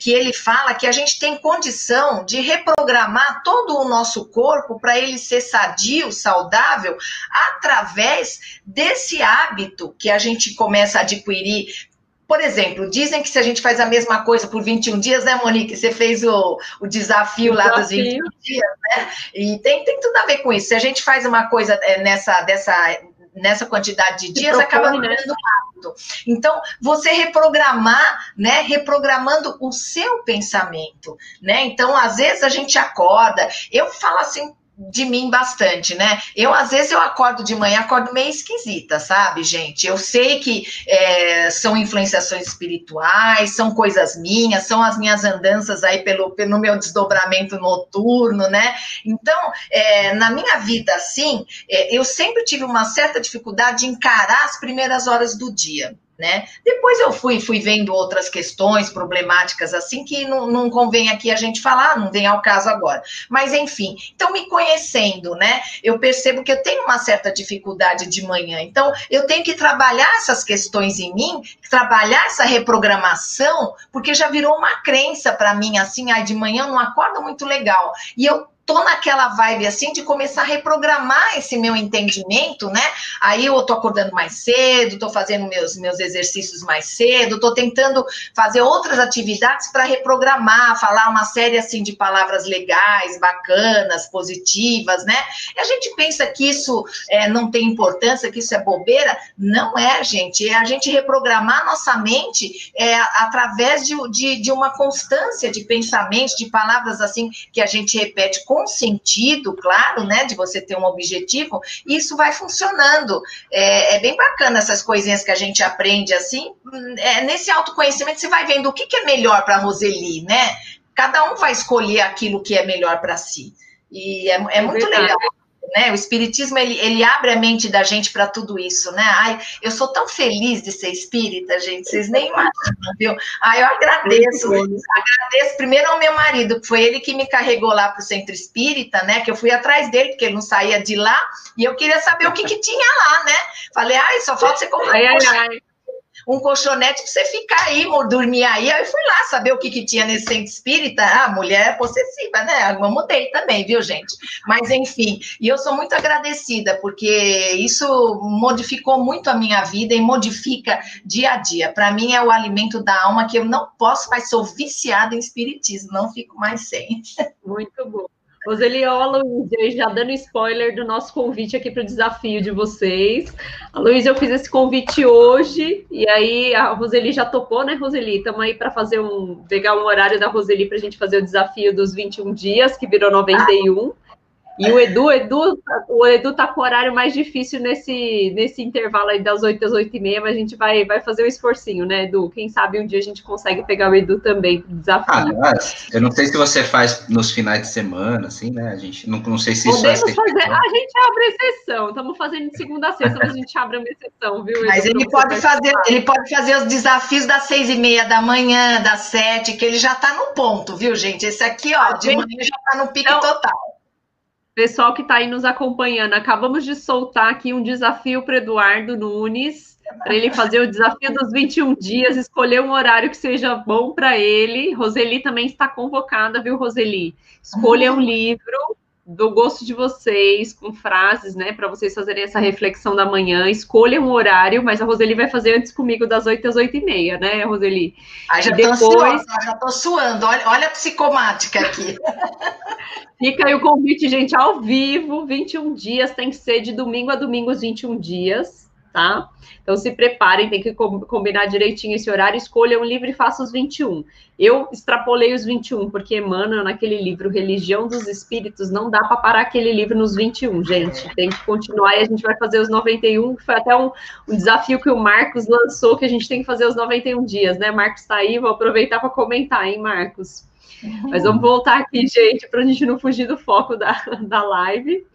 que ele fala que a gente tem condição de reprogramar todo o nosso corpo para ele ser sadio, saudável, através desse hábito que a gente começa a adquirir. Por exemplo, dizem que se a gente faz a mesma coisa por 21 dias, né, Monique? Você fez o desafio lá dos 21 dias, né? E tem tudo a ver com isso. Se a gente faz uma coisa nessa quantidade de dias, acaba virando um hábito. Então, você reprogramar, né? Reprogramando o seu pensamento, né? Então, às vezes a gente acorda, eu falo assim de mim bastante, né? Às vezes eu acordo de manhã, acordo meio esquisita, sabe, gente? Eu sei que são influenciações espirituais, são coisas minhas, são as minhas andanças aí pelo meu desdobramento noturno, né? Então, na minha vida, assim, eu sempre tive uma certa dificuldade de encarar as primeiras horas do dia, né? Depois eu fui vendo outras questões problemáticas assim que não convém aqui a gente falar, não vem ao caso agora, mas enfim, então me conhecendo, né, eu percebo que eu tenho uma certa dificuldade de manhã, então eu tenho que trabalhar essas questões em mim, trabalhar essa reprogramação, porque já virou uma crença para mim, assim, de manhã eu não acordo muito legal, e eu tô naquela vibe, assim, de começar a reprogramar esse meu entendimento, né? Aí eu tô acordando mais cedo, tô fazendo meus exercícios mais cedo, tô tentando fazer outras atividades para reprogramar, falar uma série, assim, de palavras legais, bacanas, positivas, né? E a gente pensa que isso não tem importância, que isso é bobeira. Não é, gente. É a gente reprogramar nossa mente através de uma constância de pensamentos, de palavras, assim, que a gente repete com sentido, claro, né, de você ter um objetivo, e isso vai funcionando. É bem bacana essas coisinhas que a gente aprende assim. Nesse autoconhecimento você vai vendo o que é melhor para a Roseli, né? Cada um vai escolher aquilo que é melhor para si. E é muito legal. Né? O Espiritismo, ele abre a mente da gente para tudo isso, né? Ai, eu sou tão feliz de ser espírita, gente, vocês nem imaginam, viu? Ai, eu agradeço primeiro ao meu marido, que foi ele que me carregou lá para o centro espírita, né? Que eu fui atrás dele, porque ele não saía de lá, e eu queria saber o que tinha lá, né? Falei, só falta você comprar um colchonete para você ficar aí, dormir aí. Aí eu fui lá saber o que tinha nesse centro espírita. Mulher possessiva, né? Eu mudei também, viu, gente? Mas, enfim, e eu sou muito agradecida, porque isso modificou muito a minha vida e modifica dia a dia. Para mim, é o alimento da alma que eu não posso mais, sou viciada em espiritismo, não fico mais sem. Muito bom. Roseli, ó, a Luísa, já dando spoiler do nosso convite aqui para o desafio de vocês. A Luísa, eu fiz esse convite hoje, e aí a Roseli já topou, né, Roseli? Estamos aí para pegar um horário da Roseli para a gente fazer o desafio dos 21 dias, que virou 91. E o Edu tá com o horário mais difícil nesse intervalo aí das 8 às 8h30, mas a gente vai fazer um esforcinho, né, Edu? Quem sabe um dia a gente consegue pegar o Edu também pro desafio. Mas eu não sei se você faz nos finais de semana, assim, né? A gente não sei se Podemos isso vai ser. fazer, a gente abre exceção. Estamos fazendo de segunda a sexta, mas a gente abre uma exceção, viu, Edu? Mas ele pode fazer os desafios das 6h30 da manhã, das 7, que ele já está no ponto, viu, gente? Esse aqui, ó, de manhã já está no pique total. Pessoal que está aí nos acompanhando, acabamos de soltar aqui um desafio para Eduardo Nunes, para ele fazer o desafio dos 21 dias, escolher um horário que seja bom para ele. Roseli também está convocada, viu, Roseli? Escolha um livro do gosto de vocês, com frases, né, para vocês fazerem essa reflexão da manhã. Escolha um horário, mas a Roseli vai fazer antes comigo das 8 às 8h30, né, Roseli? Já estou suando, olha a psicomática aqui. Fica aí o convite, gente, ao vivo, 21 dias, tem que ser de domingo a domingo os 21 dias, tá? Então se preparem, tem que combinar direitinho esse horário, escolha um livro e faça os 21. Eu extrapolei os 21, porque Emmanuel, naquele livro Religião dos Espíritos, não dá para parar aquele livro nos 21, gente. Tem que continuar e a gente vai fazer os 91, que foi até um desafio que o Marcos lançou, que a gente tem que fazer os 91 dias, né? Marcos está aí, vou aproveitar para comentar, hein, Marcos? Mas vamos voltar aqui, gente, para a gente não fugir do foco da live.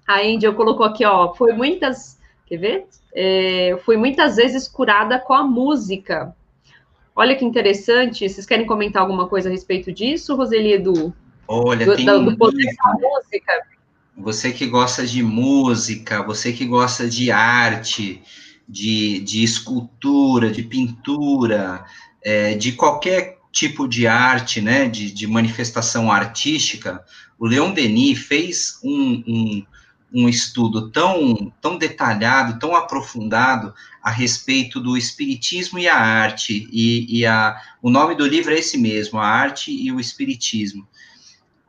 A Angel colocou aqui, ó, fui muitas vezes curada com a música. Olha que interessante. Vocês querem comentar alguma coisa a respeito disso, Roseli e Edu? Olha, do poder da música. Você que gosta de música, você que gosta de arte, de escultura, de pintura, de qualquer tipo de arte, né, de manifestação artística, o Leon Denis fez um estudo tão detalhado, tão aprofundado a respeito do espiritismo e a arte, o nome do livro é esse mesmo, A Arte e o Espiritismo.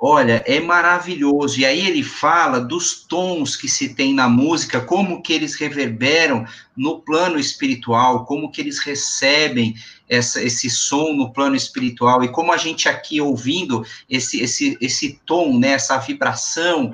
Olha, é maravilhoso, e aí ele fala dos tons que se tem na música, como que eles reverberam no plano espiritual, como que eles recebem esse som no plano espiritual, e como a gente aqui ouvindo esse tom, né, essa vibração,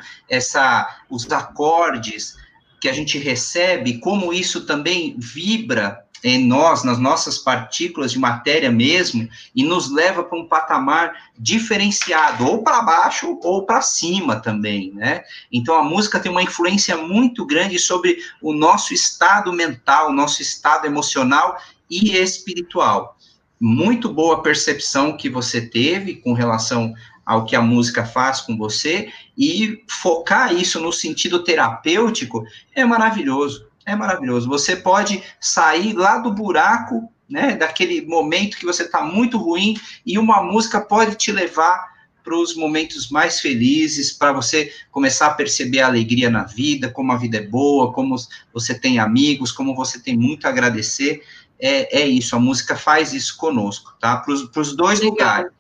os acordes que a gente recebe, como isso também vibra em nós, nas nossas partículas de matéria mesmo, e nos leva para um patamar diferenciado, ou para baixo ou para cima também, né? Então a música tem uma influência muito grande sobre o nosso estado mental, o nosso estado emocional e espiritual. Muito boa percepção que você teve com relação ao que a música faz com você, e focar isso no sentido terapêutico é maravilhoso. É maravilhoso. Você pode sair lá do buraco, né, daquele momento que você está muito ruim, e uma música pode te levar para os momentos mais felizes, para você começar a perceber a alegria na vida, como a vida é boa, como você tem amigos, como você tem muito a agradecer. É isso, a música faz isso conosco, tá? Para os dois lugares.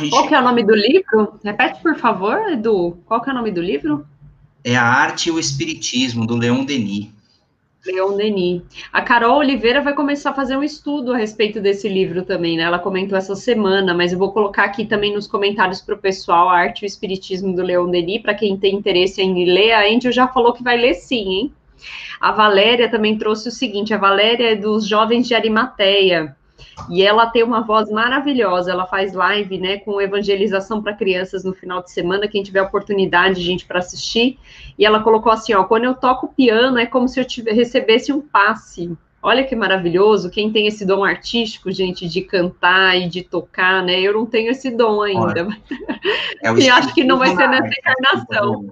Qual que é o nome do livro? Repete, por favor, Edu. Qual que é o nome do livro? É A Arte e o Espiritismo, do Leon Denis. Leon Denis. A Carol Oliveira vai começar a fazer um estudo a respeito desse livro também, né? Ela comentou essa semana, mas eu vou colocar aqui também nos comentários para o pessoal A Arte e o Espiritismo do Leon Denis, para quem tem interesse em ler. A Angel já falou que vai ler sim, hein? A Valéria também trouxe o seguinte, a Valéria é dos Jovens de Arimateia, e ela tem uma voz maravilhosa, ela faz live, né, com evangelização para crianças no final de semana, quem tiver oportunidade, gente, para assistir, e ela colocou assim, ó, quando eu toco piano é como se eu recebesse um passe. Olha que maravilhoso, quem tem esse dom artístico, gente, de cantar e de tocar, né, eu não tenho esse dom ainda, e acho que não vai ser nessa encarnação.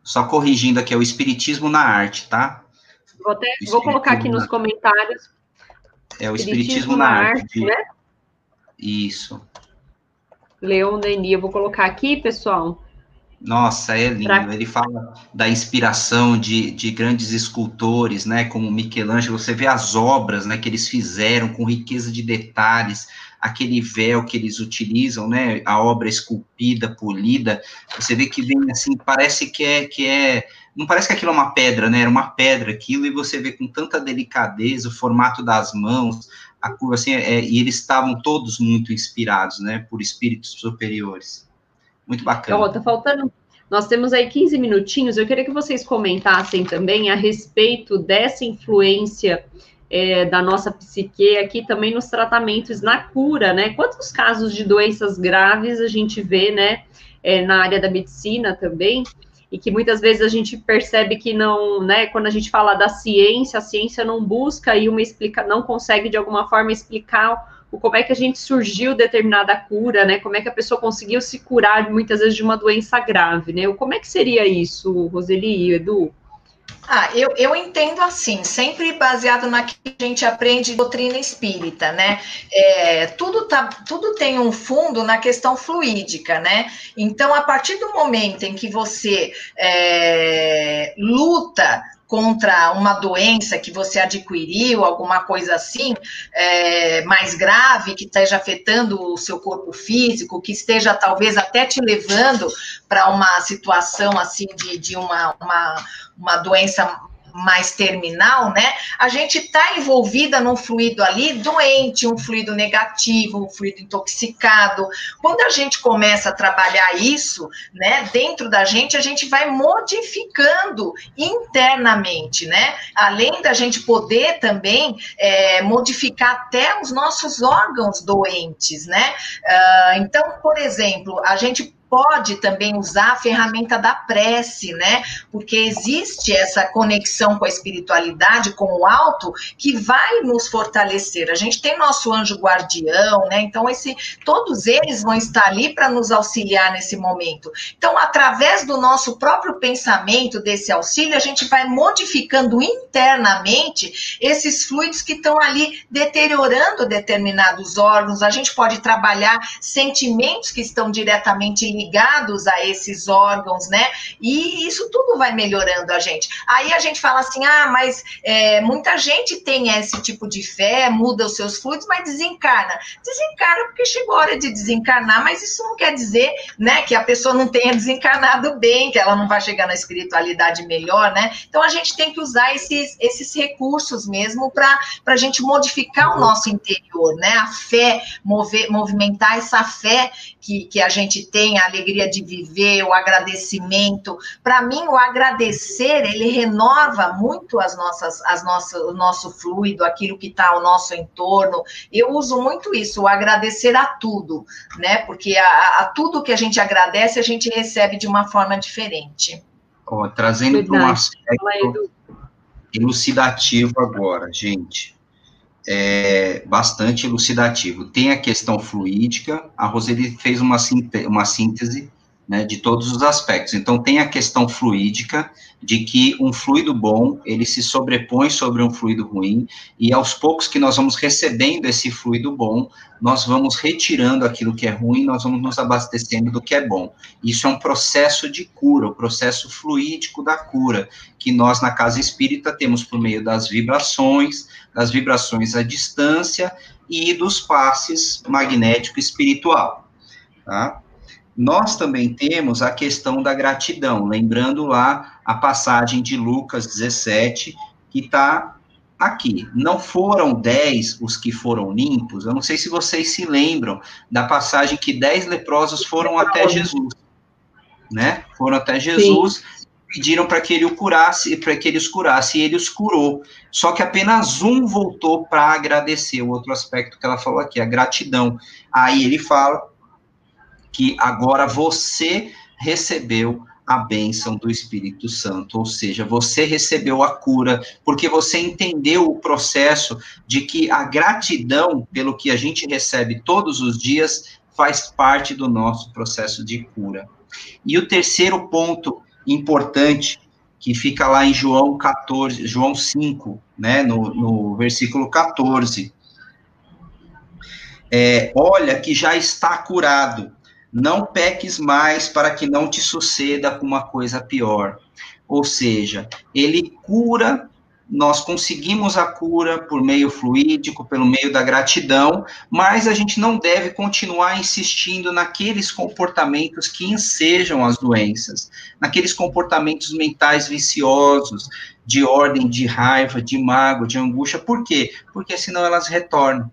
Só corrigindo aqui, é o espiritismo na arte, tá? Vou colocar aqui nos comentários. É o espiritismo na arte, né? Isso. Leon Denis, eu vou colocar aqui, pessoal. Nossa, é lindo. Ele fala da inspiração de grandes escultores, né, como Michelangelo. Você vê as obras, né, que eles fizeram com riqueza de detalhes, aquele véu que eles utilizam, né, a obra esculpida, polida. Você vê que vem assim, parece não parece que aquilo é uma pedra, né? Era uma pedra aquilo, e você vê com tanta delicadeza o formato das mãos, a curva assim, e eles estavam todos muito inspirados, né, por espíritos superiores. Muito bacana. Tá faltando. Nós temos aí 15 minutinhos. Eu queria que vocês comentassem também a respeito dessa influência da nossa psique aqui também nos tratamentos, na cura, né? Quantos casos de doenças graves a gente vê, né, na área da medicina também, e que muitas vezes a gente percebe que não, né, quando a gente fala da ciência, a ciência não busca aí não consegue de alguma forma explicar como é que a gente surgiu determinada cura, né? Como é que a pessoa conseguiu se curar muitas vezes de uma doença grave, né? Como é que seria isso, Roseli e Edu? Eu entendo assim, sempre baseado na que a gente aprende de doutrina espírita, né? Tudo tem um fundo na questão fluídica, né? Então, a partir do momento em que você luta contra uma doença que você adquiriu, alguma coisa assim, mais grave, que esteja afetando o seu corpo físico, que esteja talvez até te levando para uma situação assim de uma doença mais terminal, né? A gente está envolvida num fluido ali doente, um fluido negativo, um fluido intoxicado. Quando a gente começa a trabalhar isso, né, dentro da gente, a gente vai modificando internamente, né? Além da gente poder também modificar até os nossos órgãos doentes, né? Então, por exemplo, a gente pode também usar a ferramenta da prece, né? Porque existe essa conexão com a espiritualidade, com o alto, que vai nos fortalecer. A gente tem nosso anjo guardião, né? Então, todos eles vão estar ali para nos auxiliar nesse momento. Então, através do nosso próprio pensamento, desse auxílio, a gente vai modificando internamente esses fluidos que estão ali deteriorando determinados órgãos. A gente pode trabalhar sentimentos que estão diretamente ligados a esses órgãos, né? E isso tudo vai melhorando a gente. Aí a gente fala assim, mas muita gente tem esse tipo de fé, muda os seus fluidos, mas desencarna. Desencarna porque chegou a hora de desencarnar, mas isso não quer dizer, né, que a pessoa não tenha desencarnado bem, que ela não vai chegar na espiritualidade melhor, né? Então a gente tem que usar esses recursos mesmo para a gente modificar o nosso interior, né? A fé, movimentar essa fé que a gente tem, a alegria de viver, o agradecimento. Para mim, o agradecer, ele renova muito o nosso fluido, aquilo que está ao nosso entorno. Eu uso muito isso, o agradecer a tudo, né? Porque a tudo que a gente agradece, a gente recebe de uma forma diferente. Trazendo para um aspecto elucidativo agora, gente. Bastante elucidativo. Tem a questão fluídica, a Roseli fez uma síntese, né, de todos os aspectos. Então, tem a questão fluídica, de que um fluido bom, ele se sobrepõe sobre um fluido ruim, e aos poucos que nós vamos recebendo esse fluido bom, nós vamos retirando aquilo que é ruim, nós vamos nos abastecendo do que é bom. Isso é um processo de cura, o processo fluídico da cura, que nós, na Casa Espírita, temos por meio das vibrações à distância e dos passes magnético espiritual, tá? Nós também temos a questão da gratidão, lembrando lá a passagem de Lucas 17, que está aqui. Não foram 10 os que foram limpos? Eu não sei se vocês se lembram da passagem que 10 leprosos foram até Jesus, né? Foram até Jesus, sim, pediram para que ele os curasse, e ele os curou. Só que apenas um voltou para agradecer, o outro aspecto que ela falou aqui, a gratidão. Aí ele fala que agora você recebeu a bênção do Espírito Santo, ou seja, você recebeu a cura, porque você entendeu o processo de que a gratidão pelo que a gente recebe todos os dias faz parte do nosso processo de cura. E o terceiro ponto importante, que fica lá em João 5, né, no versículo 14, olha que já está curado. não peques mais para que não te suceda uma coisa pior. Ou seja, ele cura, nós conseguimos a cura por meio fluídico, pelo meio da gratidão, mas a gente não deve continuar insistindo naqueles comportamentos que ensejam as doenças, naqueles comportamentos mentais viciosos, de ordem de raiva, de mágoa, de angústia. Por quê? Porque senão elas retornam.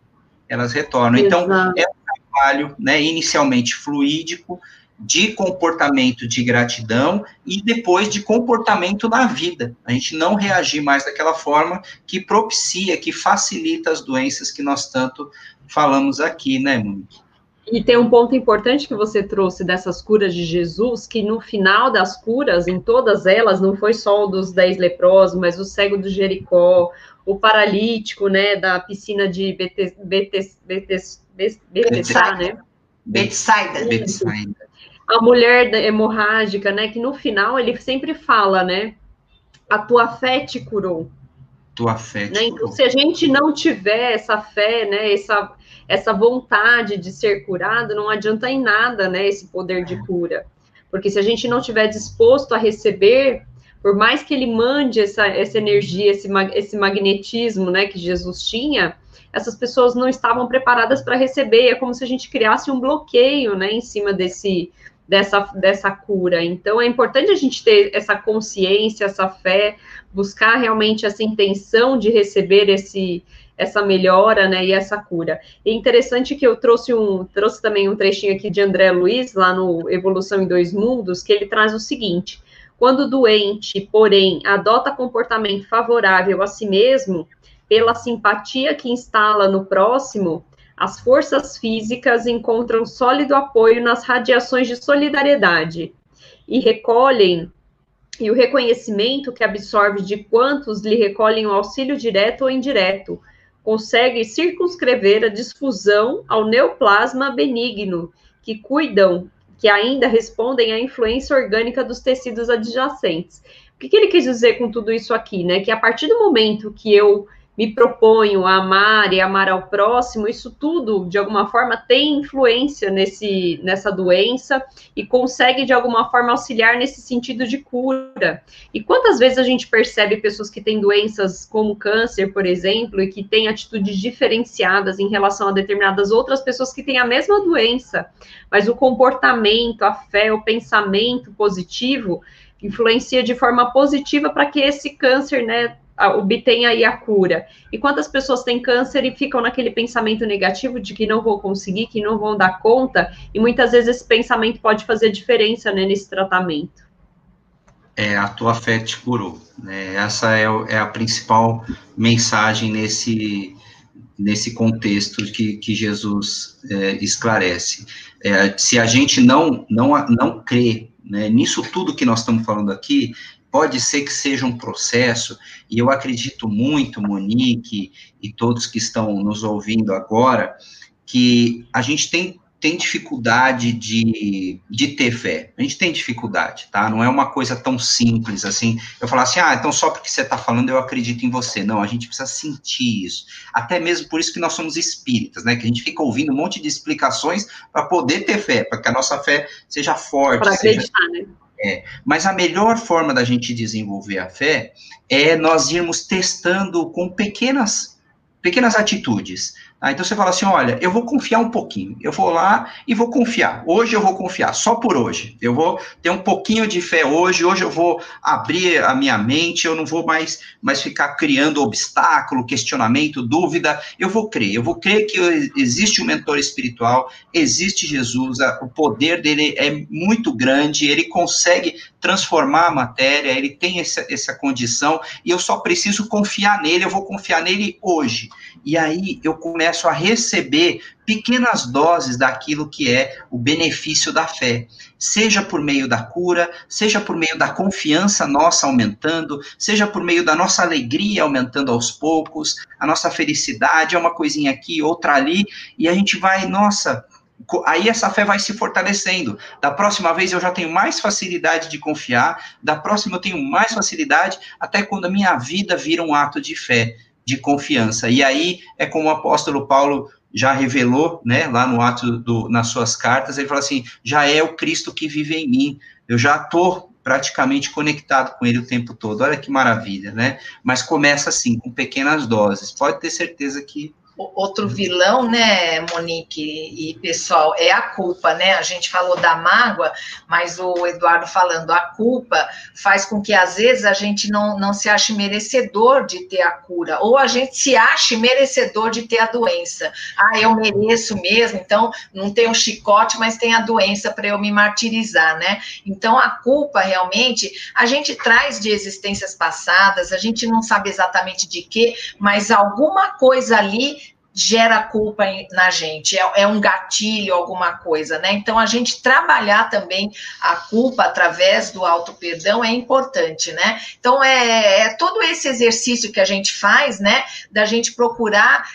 Então, é um trabalho, né, inicialmente fluídico, de comportamento de gratidão e depois de comportamento na vida. A gente não reagir mais daquela forma que propicia, que facilita as doenças que nós tanto falamos aqui, né, Monique? E tem um ponto importante que você trouxe dessas curas de Jesus, que no final das curas, em todas elas, não foi só o dos 10 leprosos, mas o cego do Jericó, o paralítico, né, da piscina de Betesda, né? Betsaida. A mulher hemorrágica, né, que no final ele sempre fala, né, a tua fé te curou. Tua fé te curou. Então, se a gente não tiver essa fé, né, essa vontade de ser curado, não adianta em nada, né, esse poder de cura. Porque se a gente não estiver disposto a receber, por mais que ele mande essa energia, esse magnetismo, né, que Jesus tinha, essas pessoas não estavam preparadas para receber. É como se a gente criasse um bloqueio, né, em cima dessa cura. Então, é importante a gente ter essa consciência, essa fé, buscar realmente essa intenção de receber essa melhora, né, e essa cura. E é interessante que eu trouxe também um trechinho aqui de André Luiz, lá no Evolução em Dois Mundos, que ele traz o seguinte: quando o doente, porém, adota comportamento favorável a si mesmo, pela simpatia que instala no próximo, as forças físicas encontram sólido apoio nas radiações de solidariedade e o reconhecimento que absorve de quantos lhe recolhem o auxílio direto ou indireto consegue circunscrever a difusão ao neoplasma benigno, que ainda respondem à influência orgânica dos tecidos adjacentes. O que ele quis dizer com tudo isso aqui, né? Que a partir do momento que eu me proponho a amar e amar ao próximo, isso tudo, de alguma forma, tem influência nessa doença e consegue, de alguma forma, auxiliar nesse sentido de cura. E quantas vezes a gente percebe pessoas que têm doenças como câncer, por exemplo, e que têm atitudes diferenciadas em relação a determinadas outras pessoas que têm a mesma doença, mas o comportamento, a fé, o pensamento positivo influencia de forma positiva para que esse câncer, né, obtenha aí a cura. E quantas pessoas têm câncer e ficam naquele pensamento negativo de que não vou conseguir, que não vão dar conta, e muitas vezes esse pensamento pode fazer diferença, né, nesse tratamento. A tua fé te curou, né? Essa é a principal mensagem nesse contexto que Jesus esclarece. Se a gente não crê, né, nisso tudo que nós estamos falando aqui, pode ser que seja um processo, e eu acredito muito, Monique, e todos que estão nos ouvindo agora, que a gente tem dificuldade de ter fé. A gente tem dificuldade, tá? Não é uma coisa tão simples assim. Eu falar assim, então só porque você está falando eu acredito em você. Não, a gente precisa sentir isso. Até mesmo por isso que nós somos espíritas, né? Que a gente fica ouvindo um monte de explicações para poder ter fé, para que a nossa fé seja forte. Para acreditar, né? Mas a melhor forma da gente desenvolver a fé é nós irmos testando com pequenas atitudes. Então você fala assim, olha, eu vou confiar um pouquinho, eu vou lá e vou confiar. Hoje eu vou confiar, só por hoje. Eu vou ter um pouquinho de fé hoje eu vou abrir a minha mente, eu não vou mais ficar criando obstáculo, questionamento, dúvida. Eu vou crer que existe um mentor espiritual, existe Jesus, o poder dele é muito grande, ele consegue transformar a matéria, ele tem essa condição, e eu só preciso confiar nele, eu vou confiar nele hoje. E aí eu começo a receber pequenas doses daquilo que é o benefício da fé, seja por meio da cura, seja por meio da confiança nossa aumentando, seja por meio da nossa alegria aumentando aos poucos, a nossa felicidade é uma coisinha aqui, outra ali, e a gente vai, aí essa fé vai se fortalecendo. Da próxima vez eu já tenho mais facilidade de confiar, da próxima eu tenho mais facilidade, até quando a minha vida vira um ato de fé, de confiança. E aí é como o apóstolo Paulo já revelou, né, lá no ato nas suas cartas, ele fala assim, já é o Cristo que vive em mim, eu já estou praticamente conectado com ele o tempo todo, olha que maravilha, né? Mas começa assim, com pequenas doses, pode ter certeza que... Outro vilão, né, Monique e pessoal, é a culpa, né? A gente falou da mágoa, mas o Eduardo falando, a culpa faz com que, às vezes, a gente não se ache merecedor de ter a cura, ou a gente se ache merecedor de ter a doença. Ah, eu mereço mesmo, então não tem um chicote, mas tem a doença para eu me martirizar, né? Então, a culpa, realmente, a gente traz de existências passadas, a gente não sabe exatamente de quê, mas alguma coisa ali gera culpa na gente, é um gatilho, alguma coisa, né? Então, a gente trabalhar também a culpa através do auto-perdão é importante, né? Então, é todo esse exercício que a gente faz, né? Da gente procurar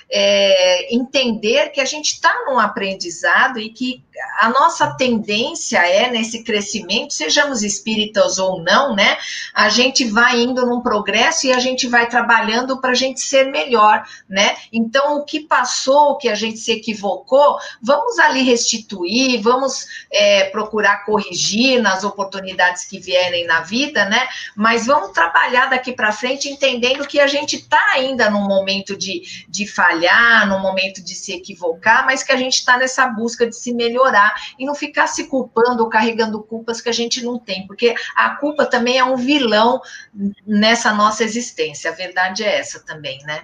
entender que a gente está num aprendizado e que a nossa tendência nesse crescimento, sejamos espíritas ou não, né? A gente vai indo num progresso e a gente vai trabalhando para a gente ser melhor, né? Então, o que passou, o que a gente se equivocou, vamos ali restituir, vamos procurar corrigir nas oportunidades que vierem na vida, né? Mas vamos trabalhar daqui para frente entendendo que a gente está ainda num momento de falhar, num momento de se equivocar, mas que a gente está nessa busca de se melhorar e não ficar se culpando ou carregando culpas que a gente não tem, porque a culpa também é um vilão nessa nossa existência, a verdade é essa também, né?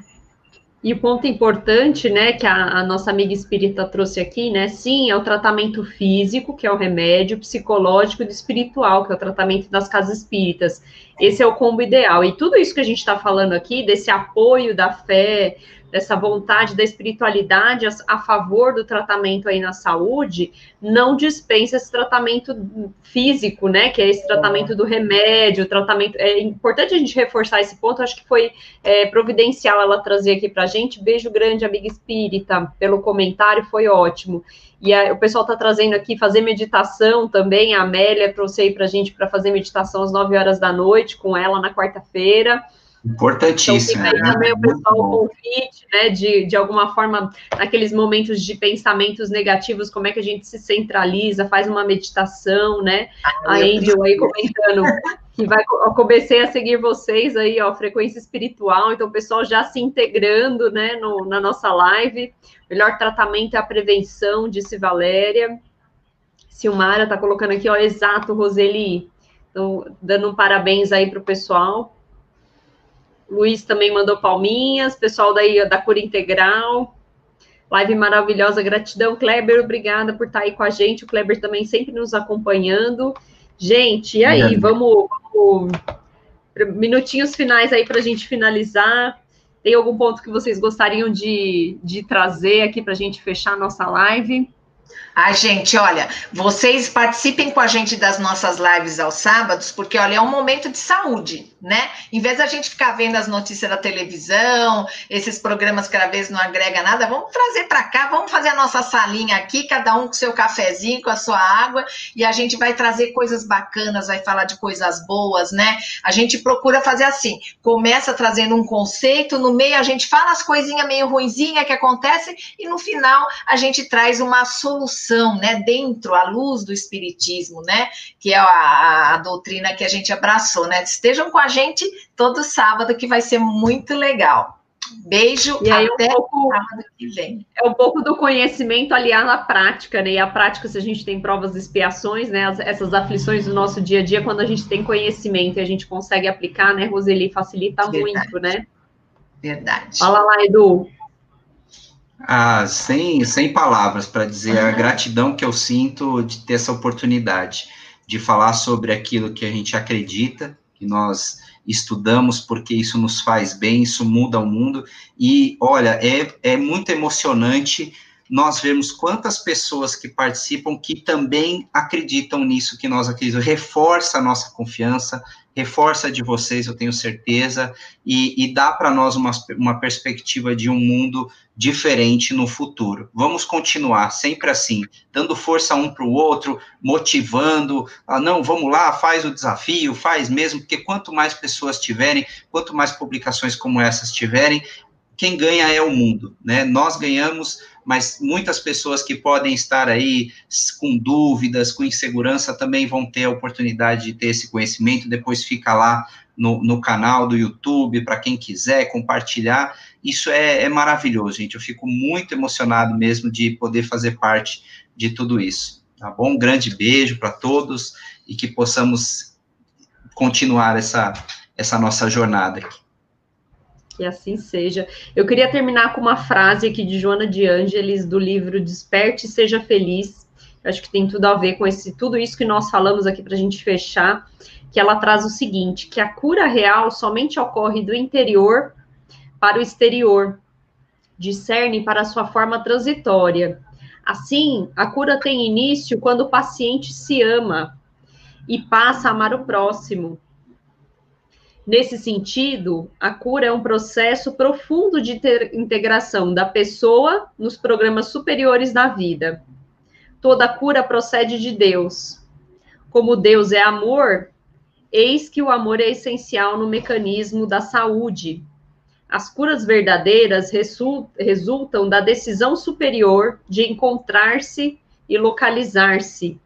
E o ponto importante, né, que a nossa amiga espírita trouxe aqui, né, sim, é o tratamento físico, que é o remédio, psicológico e espiritual, que é o tratamento das casas espíritas. Esse é o combo ideal. E tudo isso que a gente está falando aqui, desse apoio da fé, dessa vontade da espiritualidade a favor do tratamento aí na saúde, não dispensa esse tratamento físico, né, que é esse tratamento do remédio, tratamento... É importante a gente reforçar esse ponto, acho que foi providencial ela trazer aqui pra gente. Beijo grande, amiga espírita, pelo comentário, foi ótimo. E o pessoal está trazendo aqui fazer meditação também, a Amélia trouxe aí pra gente para fazer meditação às 9 horas da noite, com ela na quarta-feira. Importantíssimo. Então, fica aí também o pessoal o convite, né, de alguma forma, naqueles momentos de pensamentos negativos, como é que a gente se centraliza, faz uma meditação, né? A Angel aí comentando que eu comecei a seguir vocês aí, ó, frequência espiritual, então o pessoal já se integrando, né, na nossa live. Melhor tratamento é a prevenção, disse Valéria. Silmara tá colocando aqui, ó, exato, Roseli. Então, dando um parabéns aí pro pessoal. Luiz também mandou palminhas, pessoal daí da Cura Integral, live maravilhosa, gratidão, Kleber, obrigada por estar aí com a gente, o Kleber também sempre nos acompanhando. Gente, e aí, vamos minutinhos finais aí para a gente finalizar. Tem algum ponto que vocês gostariam de trazer aqui para a gente fechar a nossa live? Ai, gente, olha, vocês participem com a gente das nossas lives aos sábados, porque, olha, é um momento de saúde, né? Em vez da gente ficar vendo as notícias da televisão, esses programas que às vezes não agrega nada, vamos trazer para cá, vamos fazer a nossa salinha aqui, cada um com seu cafezinho, com a sua água, e a gente vai trazer coisas bacanas, vai falar de coisas boas, né? A gente procura fazer assim, começa trazendo um conceito, no meio a gente fala as coisinhas meio ruinzinhas que acontecem, e no final a gente traz uma solução, né, dentro, à luz do espiritismo, né, que é a doutrina que a gente abraçou, né, estejam com a gente todo sábado, que vai ser muito legal. Beijo, e aí até sábado que vem. É um pouco do conhecimento aliado à prática, né, e a prática, se a gente tem provas e expiações, né, essas aflições do nosso dia a dia, quando a gente tem conhecimento e a gente consegue aplicar, né, Roseli, facilita muito, né? Verdade. Fala lá, Edu. Sem palavras para dizer a gratidão que eu sinto de ter essa oportunidade de falar sobre aquilo que a gente acredita, que nós estudamos, porque isso nos faz bem, isso muda o mundo, e olha, é muito emocionante nós vemos quantas pessoas que participam que também acreditam nisso que nós acreditamos, reforça a nossa confiança, reforça a de vocês, eu tenho certeza, e dá para nós uma perspectiva de um mundo diferente no futuro. Vamos continuar sempre assim, dando força um para o outro, motivando, não, vamos lá, faz o desafio, faz mesmo, porque quanto mais pessoas tiverem, quanto mais publicações como essas tiverem, quem ganha é o mundo, né? Nós ganhamos, mas muitas pessoas que podem estar aí com dúvidas, com insegurança, também vão ter a oportunidade de ter esse conhecimento, depois fica lá no canal do YouTube, para quem quiser compartilhar. Isso é maravilhoso, gente. Eu fico muito emocionado mesmo de poder fazer parte de tudo isso, tá bom? Um grande beijo para todos e que possamos continuar essa nossa jornada aqui. Que assim seja. Eu queria terminar com uma frase aqui de Joana de Ângeles, do livro Desperte e Seja Feliz. Eu acho que tem tudo a ver com tudo isso que nós falamos aqui para a gente fechar, que ela traz o seguinte, que a cura real somente ocorre do interior para o exterior, discerne para a sua forma transitória. Assim, a cura tem início quando o paciente se ama e passa a amar o próximo. Nesse sentido, a cura é um processo profundo de integração da pessoa nos programas superiores da vida. Toda cura procede de Deus. Como Deus é amor, eis que o amor é essencial no mecanismo da saúde. As curas verdadeiras resultam da decisão superior de encontrar-se e localizar-se,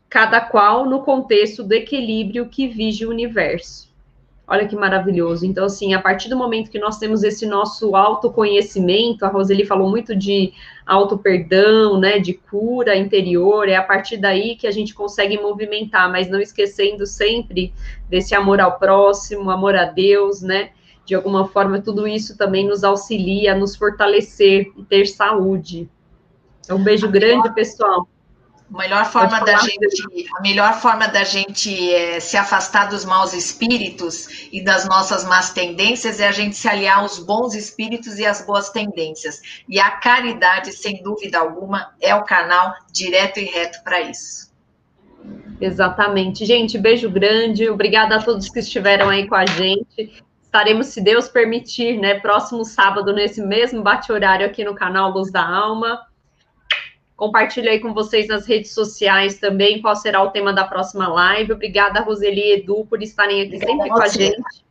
cada qual no contexto do equilíbrio que vige o universo. Olha que maravilhoso. Então, assim, a partir do momento que nós temos esse nosso autoconhecimento, a Roseli falou muito de auto-perdão, né, de cura interior, é a partir daí que a gente consegue movimentar, mas não esquecendo sempre desse amor ao próximo, amor a Deus, né? De alguma forma, tudo isso também nos auxilia a nos fortalecer e ter saúde. Então, um beijo grande, pessoal. A melhor forma da gente se afastar dos maus espíritos e das nossas más tendências é a gente se aliar aos bons espíritos e às boas tendências. E a caridade, sem dúvida alguma, é o canal direto e reto para isso. Exatamente. Gente, beijo grande. Obrigada a todos que estiveram aí com a gente. Estaremos, se Deus permitir, né, próximo sábado, nesse mesmo bate-horário aqui no canal Luz da Alma. Compartilho aí com vocês nas redes sociais também qual será o tema da próxima live. Obrigada, Roseli e Edu, por estarem aqui sempre com a gente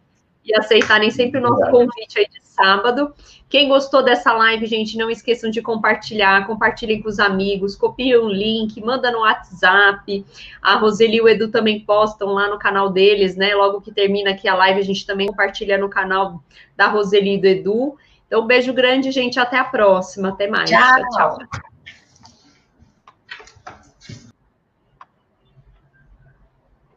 e aceitarem sempre o nosso convite aí de sábado. Quem gostou dessa live, gente, não esqueçam de compartilhar, compartilhem com os amigos, copiem o link, manda no WhatsApp. A Roseli e o Edu também postam lá no canal deles, né? Logo que termina aqui a live, a gente também compartilha no canal da Roseli e do Edu. Então, um beijo grande, gente. Até a próxima. Até mais. Tchau, tchau.